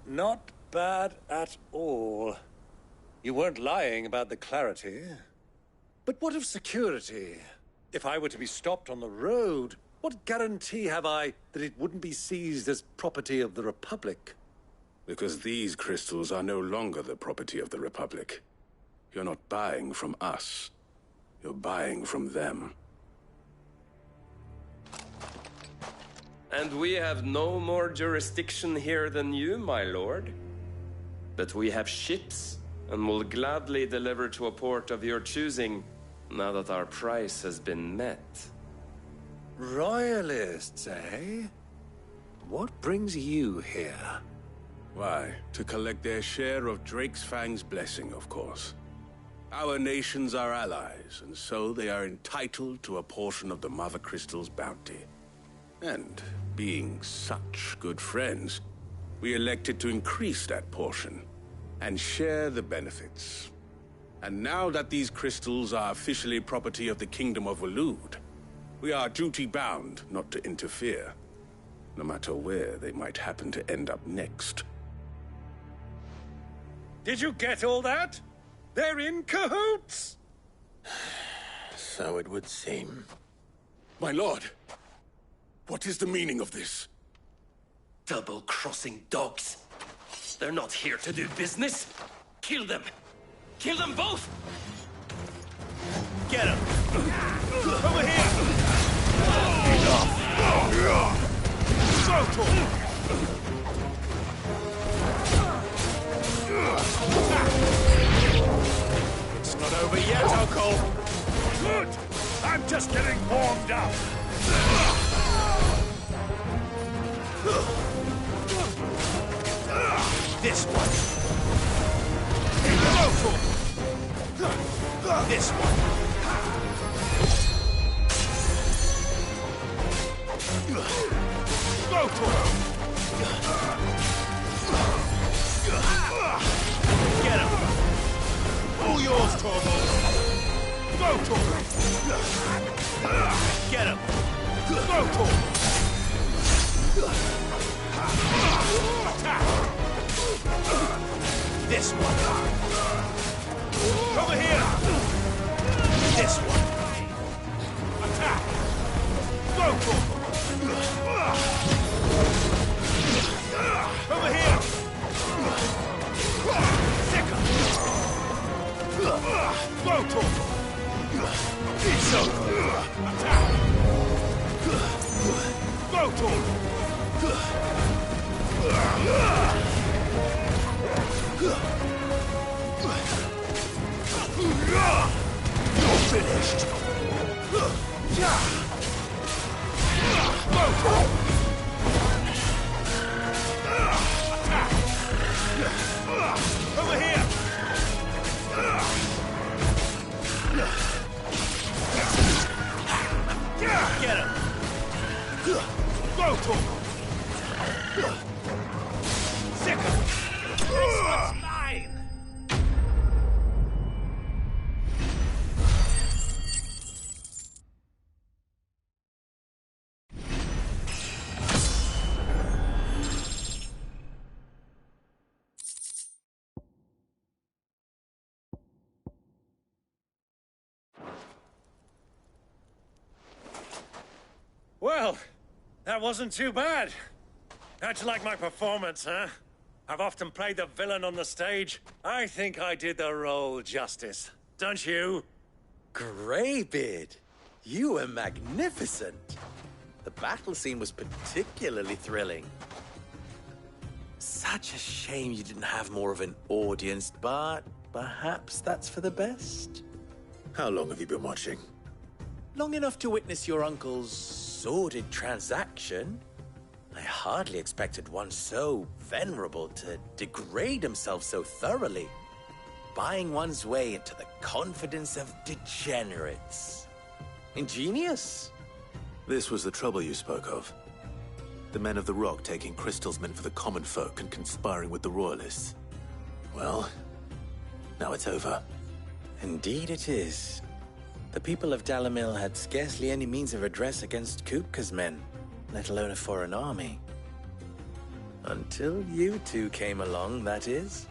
Not bad at all. You weren't lying about the clarity. But what of security? If I were to be stopped on the road, what guarantee have I that it wouldn't be seized as property of the Republic? Because these crystals are no longer the property of the Republic. You're not buying from us. You're buying from them. And we have no more jurisdiction here than you, my lord. But we have ships, and will gladly deliver to a port of your choosing, now that our price has been met. Royalists, eh? What brings you here? Why, to collect their share of Drake's Fang's blessing, of course. Our nations are allies, and so they are entitled to a portion of the Mother Crystal's bounty. And, being such good friends, we elected to increase that portion and share the benefits. And now that these crystals are officially property of the Kingdom of Waloed, we are duty-bound not to interfere, no matter where they might happen to end up next. Did you get all that? They're in cahoots! So it would seem. My lord! What is the meaning of this? Double-crossing dogs. They're not here to do business. Kill them. Kill them both! Get him! Over here! It's not over yet, Uncle. Good! I'm just getting warmed up. This one. This one. Go for it! Get him! All yours, Torvald! Go, Torvald! Get him! Go, Torvald! Attack! This one. Over here! This one. Attack! Go, Torvald! Over here! Thicker! Go, Torvald! It's over! Attack! Go, Torvald! You're finished! Go, Torvald! Over here! Get him! Go, Torvald! Thicker! This one's mine! Well, that wasn't too bad. How'd you like my performance, huh? I've often played the villain on the stage. I think I did the role justice. Don't you? Greybeard, you were magnificent. The battle scene was particularly thrilling. Such a shame you didn't have more of an audience, but perhaps that's for the best. How long have you been watching? Long enough to witness your uncle's sordid transaction. I hardly expected one so venerable to degrade himself so thoroughly, buying one's way into the confidence of degenerates. Ingenious. This was the trouble you spoke of. The men of the Rock taking crystals meant for the common folk and conspiring with the Royalists. Well, now it's over. Indeed it is. The people of Dalamil had scarcely any means of redress against Kupka's men, let alone a foreign army. Until you two came along, that is.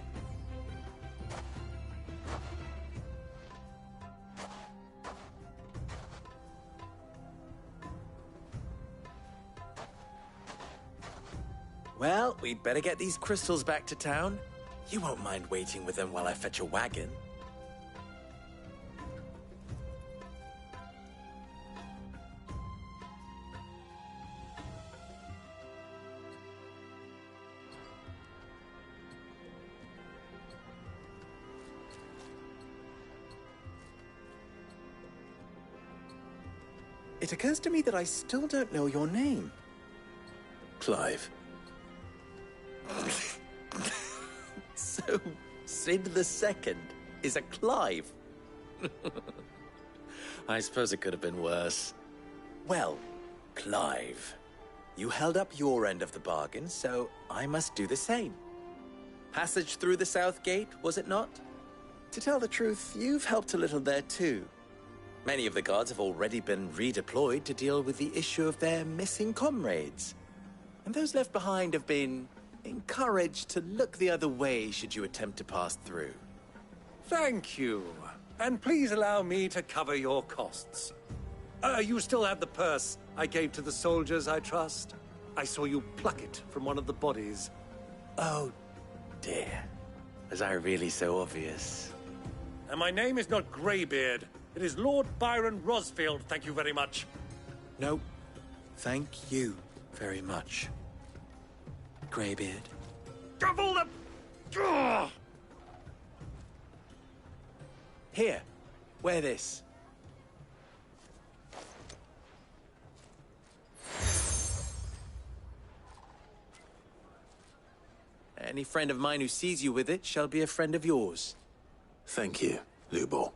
Well, we'd better get these crystals back to town. You won't mind waiting with them while I fetch a wagon. It occurs to me that I still don't know your name. Clive. So, Sid the Second is a Clive? I suppose it could have been worse. Well, Clive, you held up your end of the bargain, so I must do the same. Passage through the South Gate, was it not? To tell the truth, you've helped a little there too. Many of the guards have already been redeployed to deal with the issue of their missing comrades. And those left behind have been encouraged to look the other way should you attempt to pass through. Thank you. And please allow me to cover your costs. You still have the purse I gave to the soldiers, I trust? I saw you pluck it from one of the bodies. Oh, dear. Was I really so obvious? And my name is not Greybeard. It is Lord Byron Rosfield, thank you very much. No, thank you very much, Greybeard. Double the... Ugh! Here, wear this. Any friend of mine who sees you with it shall be a friend of yours. Thank you, Lubor.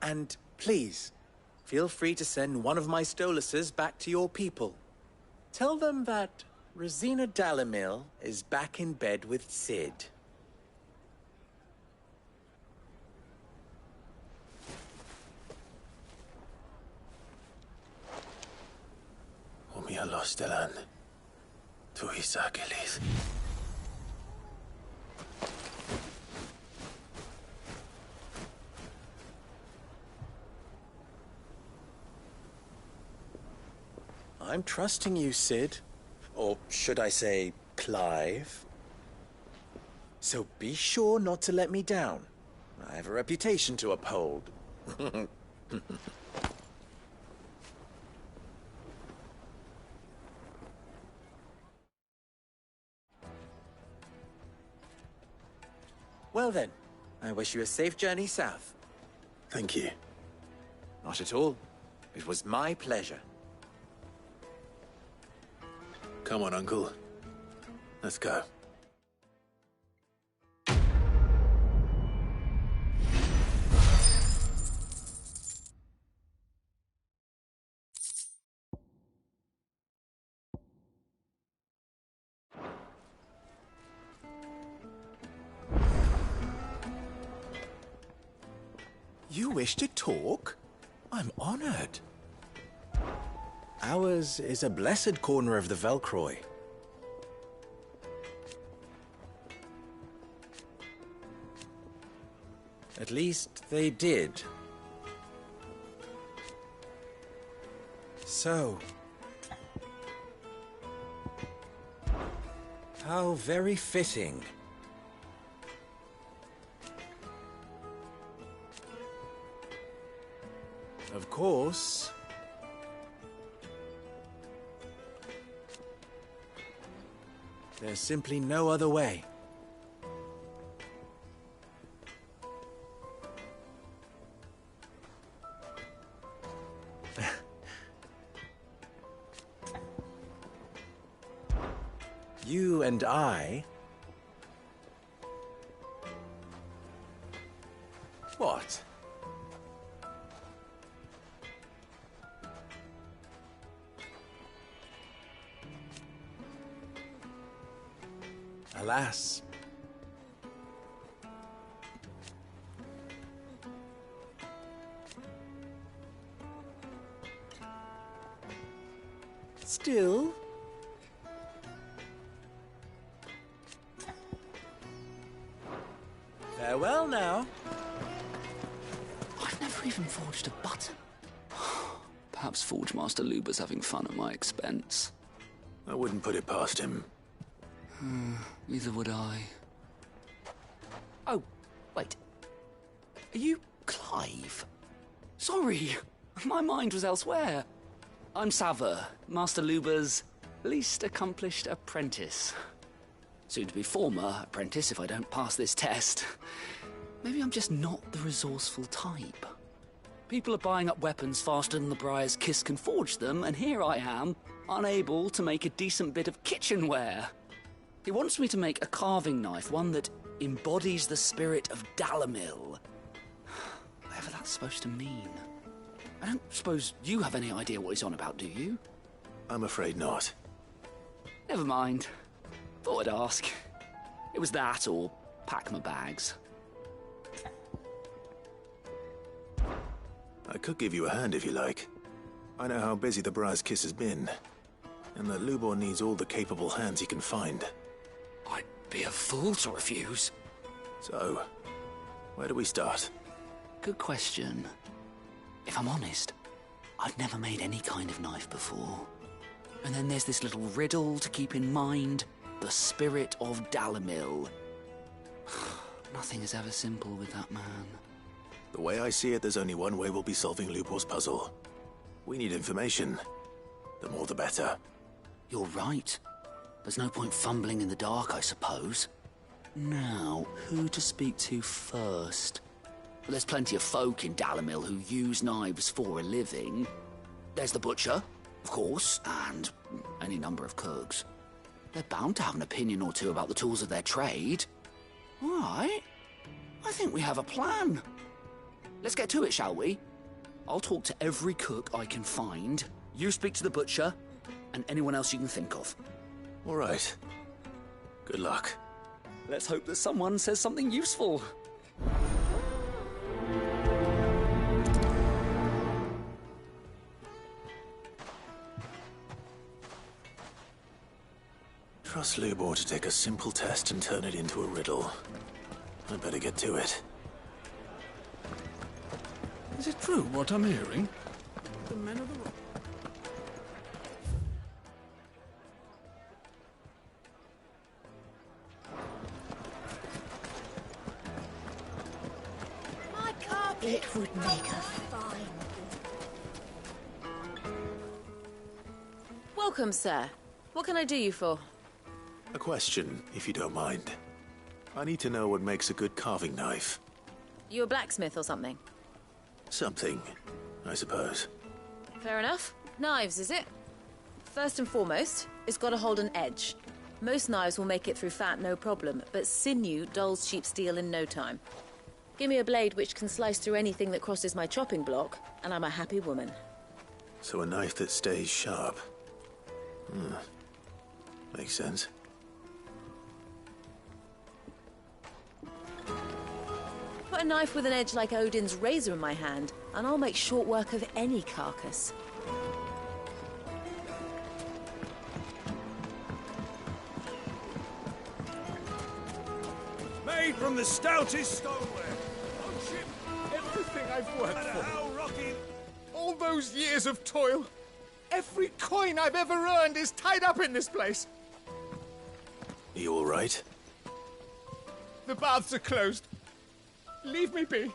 And please, feel free to send one of my Stoluses back to your people. Tell them that Rosina Dalamil is back in bed with Sid. Omia Lostelan. Tuisa Gilis. I'm trusting you, Sid. Or should I say, Clive. So be sure not to let me down. I have a reputation to uphold. Well then, I wish you a safe journey south. Thank you. Not at all. It was my pleasure. Come on, Uncle. Let's go. You wish to talk? I'm honored. Ours is a blessed corner of the Velcroy. At least they did. So, how very fitting. Of course, there's simply no other way. And I... What? Alas. Still... Farewell now. I've never even forged a button. Perhaps Forge Master Luber's having fun at my expense. I wouldn't put it past him. Neither would I. Oh, wait. Are you Clive? Sorry, my mind was elsewhere. I'm Sava, Master Luber's least accomplished apprentice. Soon to be former apprentice if I don't pass this test. Maybe I'm just not the resourceful type. People are buying up weapons faster than the Briar's Kiss can forge them, and here I am, unable to make a decent bit of kitchenware. He wants me to make a carving knife, one that embodies the spirit of Dalamil. Whatever that's supposed to mean. I don't suppose you have any idea what he's on about, do you? I'm afraid not. Never mind. Thought I'd ask. It was that, or pack my bags. I could give you a hand if you like. I know how busy the Briar's Kiss has been, and that Lubor needs all the capable hands he can find. I'd be a fool to refuse. So, where do we start? Good question. If I'm honest, I've never made any kind of knife before. And then there's this little riddle to keep in mind. The spirit of Dalamil. Nothing is ever simple with that man. The way I see it, there's only one way we'll be solving Lubor's puzzle. We need information. The more the better. You're right. There's no point fumbling in the dark, I suppose. Now, who to speak to first? Well, there's plenty of folk in Dalamil who use knives for a living. There's the butcher, of course, and any number of cooks. They're bound to have an opinion or two about the tools of their trade. All right. I think we have a plan. Let's get to it, shall we? I'll talk to every cook I can find. You speak to the butcher, and anyone else you can think of. All right. Good luck. Let's hope that someone says something useful. Trust Lubor to take a simple test and turn it into a riddle. I'd better get to it. Is it true what I'm hearing? The men of the rock. My carpet would make a fine. Welcome, sir. What can I do you for? A question, if you don't mind. I need to know what makes a good carving knife. You a blacksmith or something? Something, I suppose. Fair enough. Knives, is it? First and foremost, it's got to hold an edge. Most knives will make it through fat, no problem, but sinew dulls cheap steel in no time. Give me a blade which can slice through anything that crosses my chopping block, and I'm a happy woman. So a knife that stays sharp. Makes sense. Put a knife with an edge like Odin's razor in my hand, and I'll make short work of any carcass. Made from the stoutest stoneware. On ship, everything I've worked for. How rocky. All those years of toil. Every coin I've ever earned is tied up in this place. You all right? The baths are closed. Leave me be.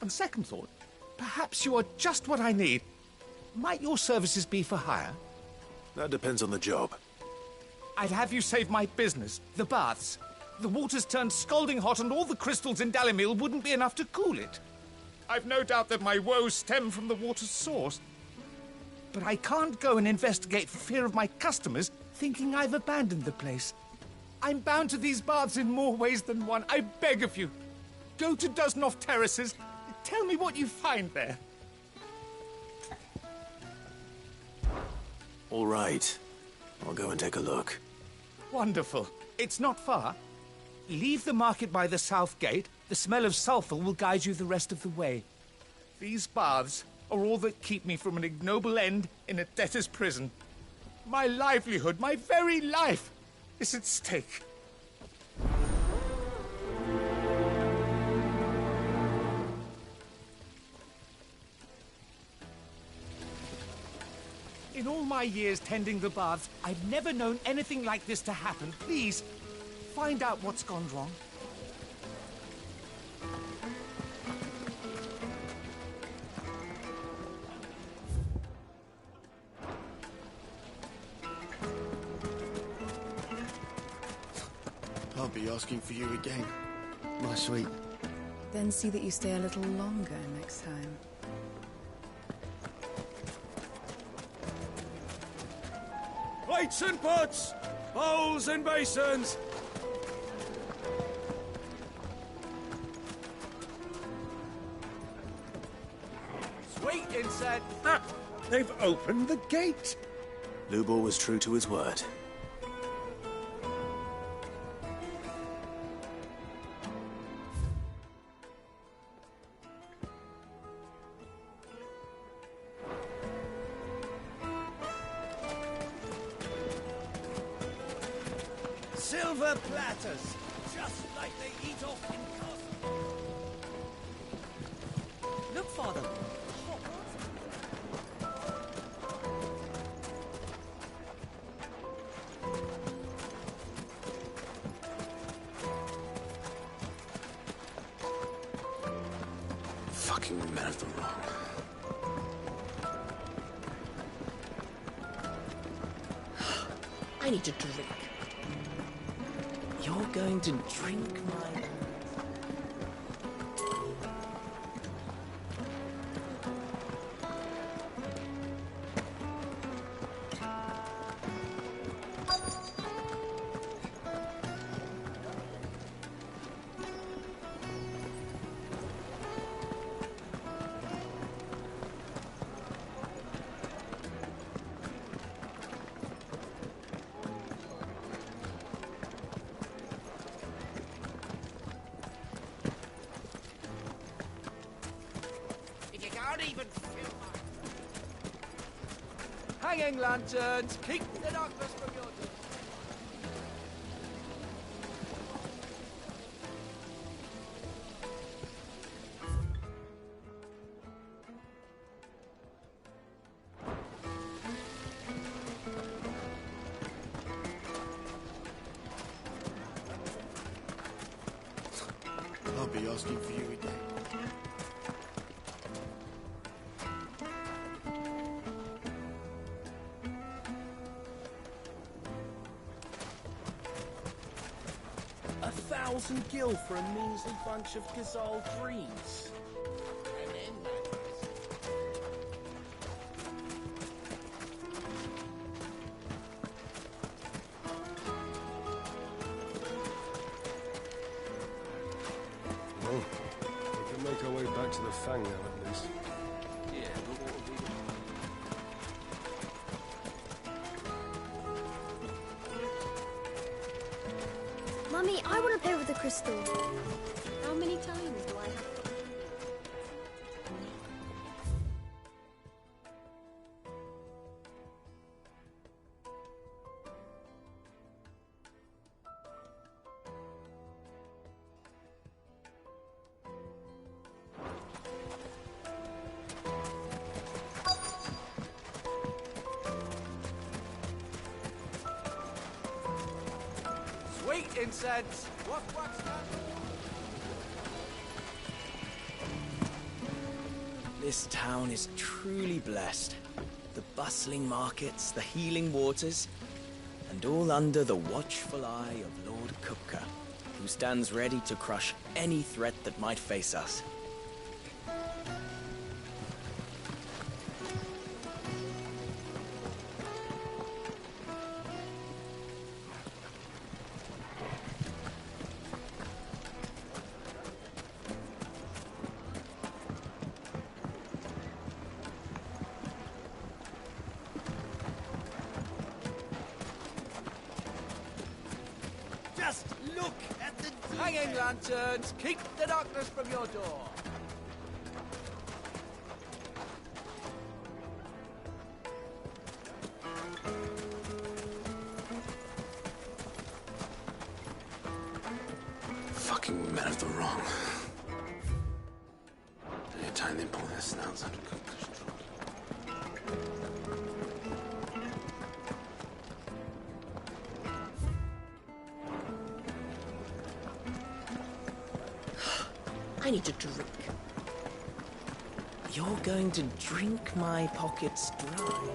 On second thought, perhaps you are just what I need. Might your services be for hire? That depends on the job. I'd have you save my business, the baths. The water's turned scalding hot and all the crystals in Dalamil wouldn't be enough to cool it. I've no doubt that my woes stem from the water's source. But I can't go and investigate for fear of my customers thinking I've abandoned the place. I'm bound to these baths in more ways than one. I beg of you. Go to Dusnoff Terraces. Tell me what you find there. All right. I'll go and take a look. Wonderful. It's not far. Leave the market by the south gate. The smell of sulphur will guide you the rest of the way. These baths are all that keep me from an ignoble end in a debtor's prison. My livelihood, my very life, is at stake. In all my years tending the baths, I've never known anything like this to happen. Please, find out what's gone wrong. I'll be asking for you again, my sweet. Then see that you stay a little longer next time. Plates and pots! Bowls and basins! Sweet incense! Ah, they've opened the gate! Lubor was true to his word. Silver platters, just like they eat off in Castle. Look, Father. Fucking men of the wrong. I need a drink. You're going to drink my... Hanging lanterns, keep the darkness from your door. I'll be asking for you again. $1,000 gil for a measly bunch of Gazal greens. Well, we can make our way back to the Fang now, at least. Yeah, but what would we do? Mummy, I want to play with the crystal. How many times do I have to... Sweet incense! What's that? This town is truly blessed. The bustling markets, the healing waters, and all under the watchful eye of Lord Kupka, who stands ready to crush any threat that might face us. Just look at the hanging lanterns. Keep the darkness from your door. Fucking men of the wrong. Anytime they pull their snouts out of Cook's I need a drink. You're going to drink my pockets dry.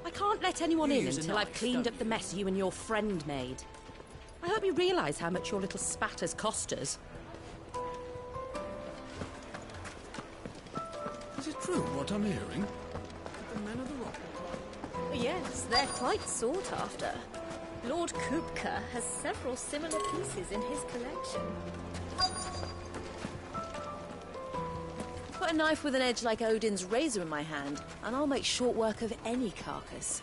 I can't let anyone in until I've cleaned up the mess you and your friend made. I hope you realise how much your little spatters cost us. Is it true what I'm hearing? The men of the rock. Yes, they're quite sought after. Lord Kupka has several similar pieces in his collection. Put a knife with an edge like Odin's razor in my hand, and I'll make short work of any carcass.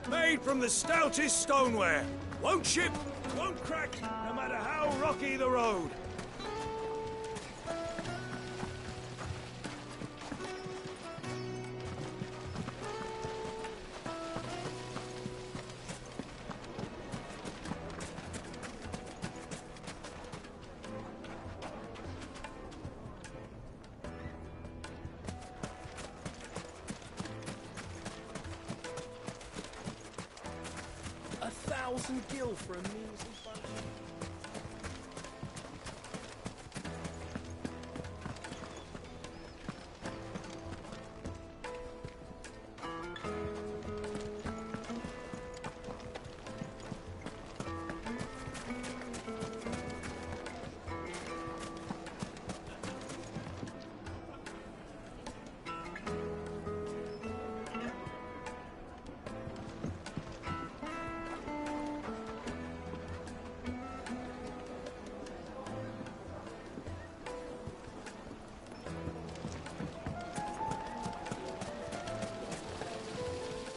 Made from the stoutest stoneware. Won't chip, won't crack, no matter how rocky the road. Gil for a measly bunch.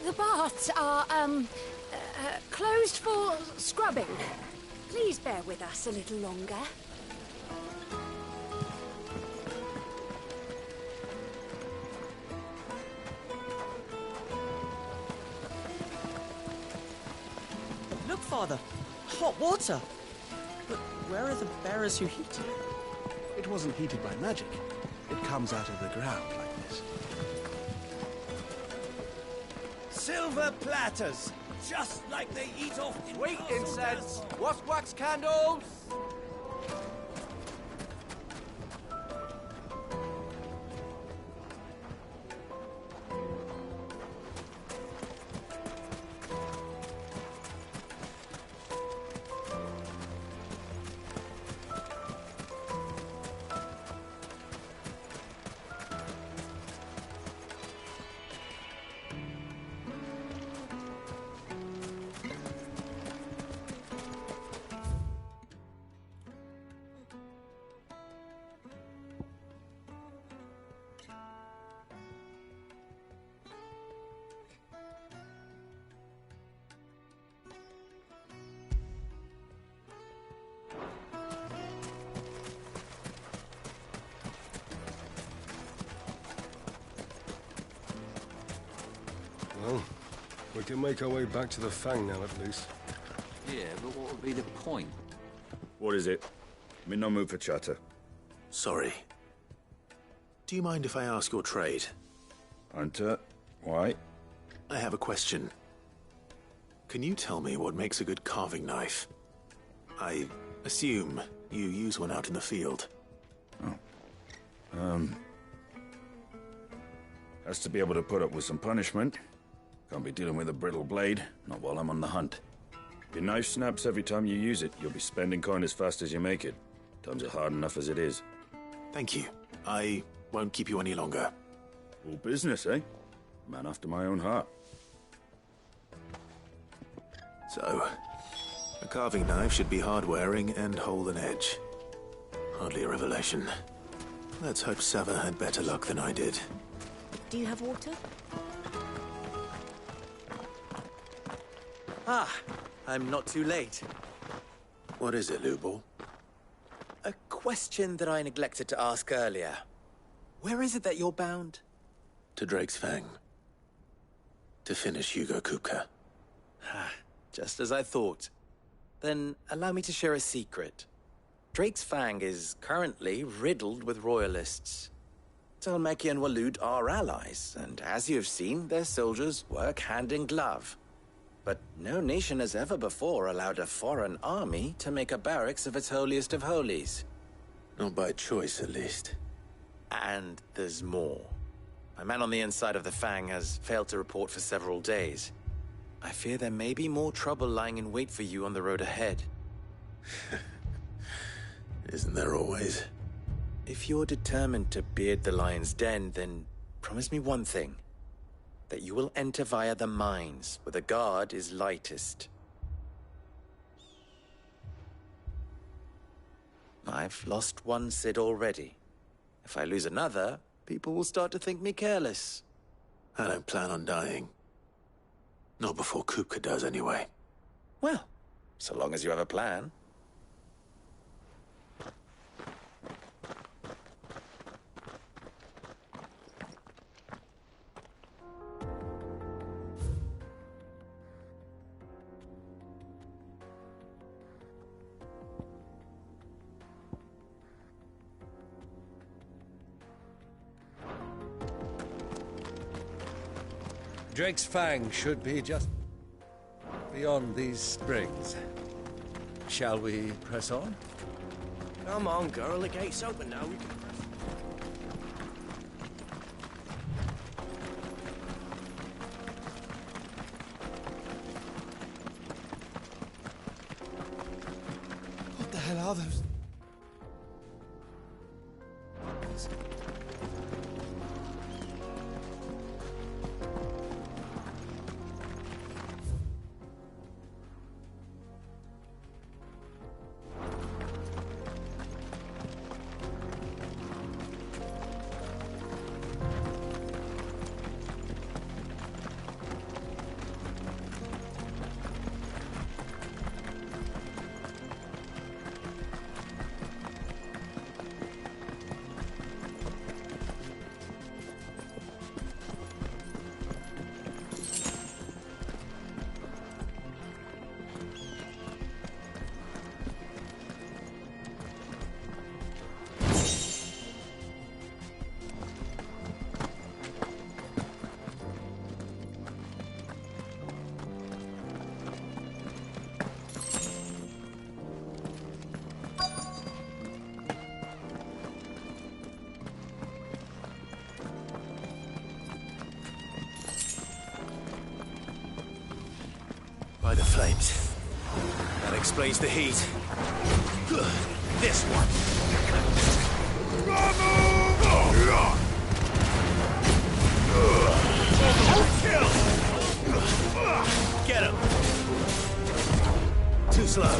The baths are, closed for scrubbing. Please bear with us a little longer. Look, Father. Hot water. But where are the bearers who heat it? It wasn't heated by magic. It comes out of the ground like this. Silver platters, just like they eat off sweet incense. Wax candles. Well, we can make our way back to the Fang now, at least. Yeah, but what would be the point? What is it? I'm in no mood for chatter. Sorry. Do you mind if I ask your trade? Hunter, why? I have a question. Can you tell me what makes a good carving knife? I assume you use one out in the field. Has to be able to put up with some punishment. Can't be dealing with a brittle blade, not while I'm on the hunt. Your knife snaps every time you use it. You'll be spending coin as fast as you make it. Times are hard enough as it is. Thank you. I won't keep you any longer. All business, eh? Man after my own heart. So, a carving knife should be hard-wearing and hold an edge. Hardly a revelation. Let's hope Sava had better luck than I did. Do you have water? Ah, I'm not too late. What is it, Lubor? A question that I neglected to ask earlier. Where is it that you're bound? To Drake's Fang. To finish Hugo Kupka. Just as I thought. Then allow me to share a secret. Drake's Fang is currently riddled with royalists. Talmeki and Waloed are allies, and as you have seen, their soldiers work hand in glove. But no nation has ever before allowed a foreign army to make a barracks of its holiest of holies. Not by choice, at least. And there's more. My man on the inside of the Fang has failed to report for several days. I fear there may be more trouble lying in wait for you on the road ahead. Isn't there always? If you're determined to beard the lion's den, then promise me one thing. That you will enter via the mines, where the guard is lightest. I've lost one Cid already. If I lose another, people will start to think me careless. I don't plan on dying. Not before Kupka does, anyway. Well, so long as you have a plan. Drake's Fang should be just beyond these springs. Shall we press on? Come on, girl. The gate's open now. We can press. What the hell are those? By the flames. That explains the heat. This one. Kill! Get him! Too slow.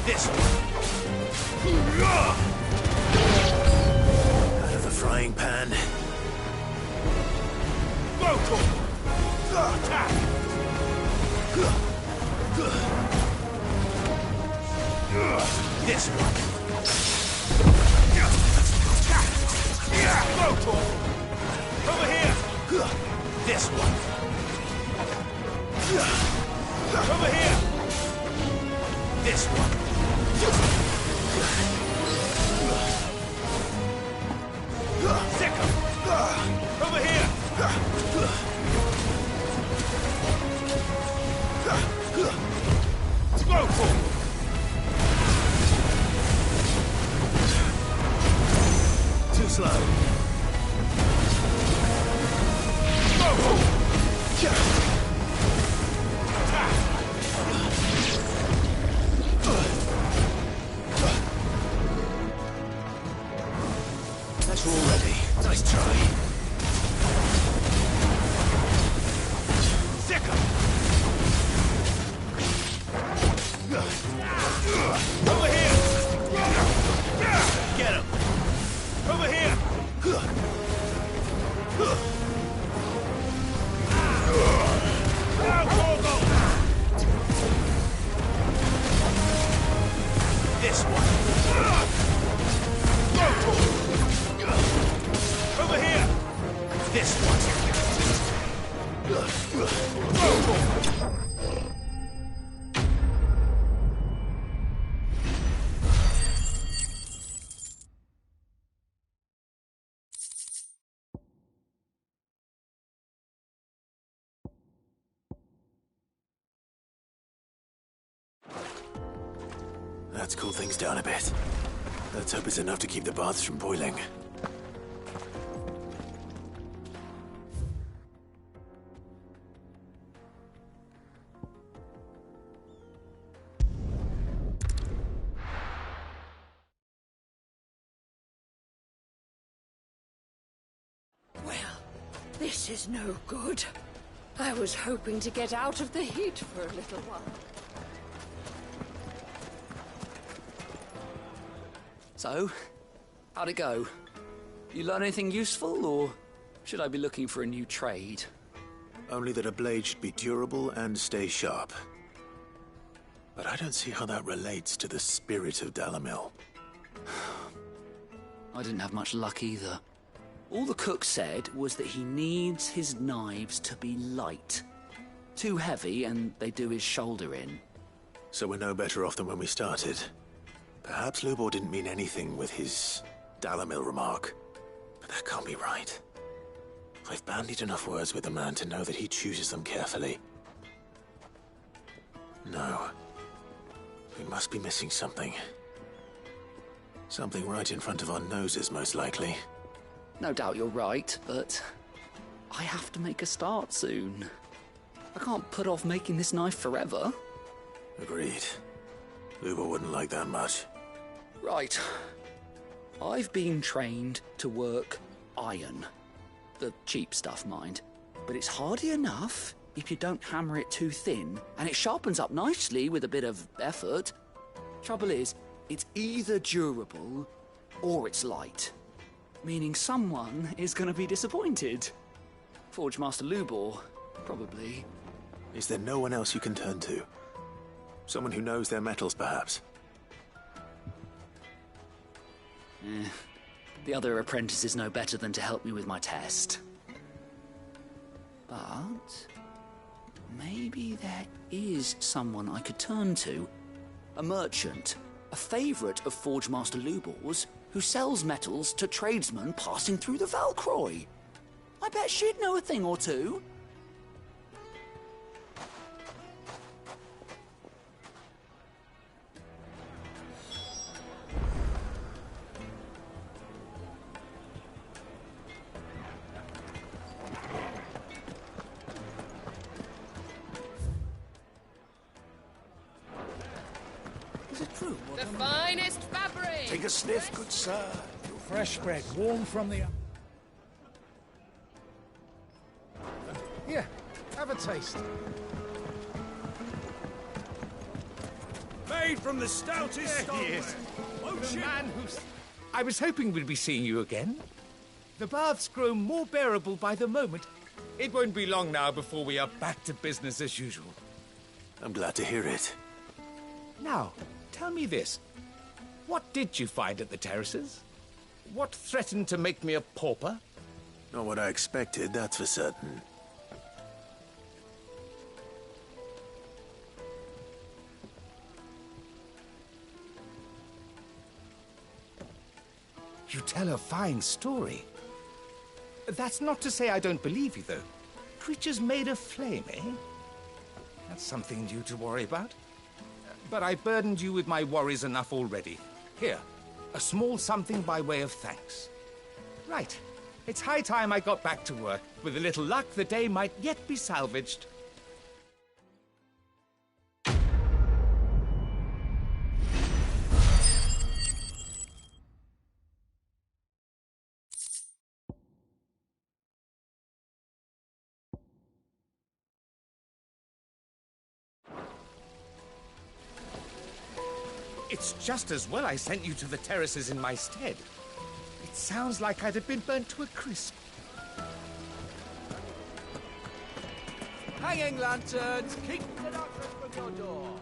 This one. Out of the frying pan. Local. Attack. This one. Local. This one. Over here. This one. Second. Over here. Go for it. Too slow. Go for it. That's all ready. Nice try. Second. Over here! Get him! Over here! Now, Gorgo! This one! Over here! This one! Let's cool things down a bit. Let's hope it's enough to keep the baths from boiling. Well, this is no good. I was hoping to get out of the heat for a little while. So, how'd it go? You learn anything useful, or should I be looking for a new trade? Only that a blade should be durable and stay sharp. But I don't see how that relates to the spirit of Dalamil. I didn't have much luck either. All the cook said was that he needs his knives to be light. Too heavy, and they do his shoulder in. So we're no better off than when we started. Perhaps Lubor didn't mean anything with his Dalamil remark. But that can't be right. I've bandied enough words with the man to know that he chooses them carefully. No. We must be missing something. Something right in front of our noses, most likely. No doubt you're right, but I have to make a start soon. I can't put off making this knife forever. Agreed. Lubor wouldn't like that much. Right. I've been trained to work iron. The cheap stuff, mind. But it's hardy enough if you don't hammer it too thin, and it sharpens up nicely with a bit of effort. Trouble is, it's either durable or it's light. Meaning someone is going to be disappointed. Forge Master Lubor, probably. Is there no one else you can turn to? Someone who knows their metals, perhaps? The other apprentices know better than to help me with my test. But maybe there is someone I could turn to. A merchant, a favourite of Forge Master Lubor's, who sells metals to tradesmen passing through the Valcroy. I bet she'd know a thing or two. Is it true? The finest fabric! Take a sniff, good sir. Fresh bread, warm from the... Here, have a taste. Made from the stoutest stone. Yes. The man who's... I was hoping we'd be seeing you again. The baths grow more bearable by the moment. It won't be long now before we are back to business as usual. I'm glad to hear it. Now, tell me this. What did you find at the terraces? What threatened to make me a pauper? Not what I expected, that's for certain. You tell a fine story. That's not to say I don't believe you, though. Creatures made of flame, eh? That's something new to worry about. But I burdened you with my worries enough already. Here, a small something by way of thanks. Right. It's high time I got back to work. With a little luck, the day might yet be salvaged. It's just as well I sent you to the terraces in my stead. It sounds like I'd have been burnt to a crisp. Hanging lanterns, keep the darkness from your door.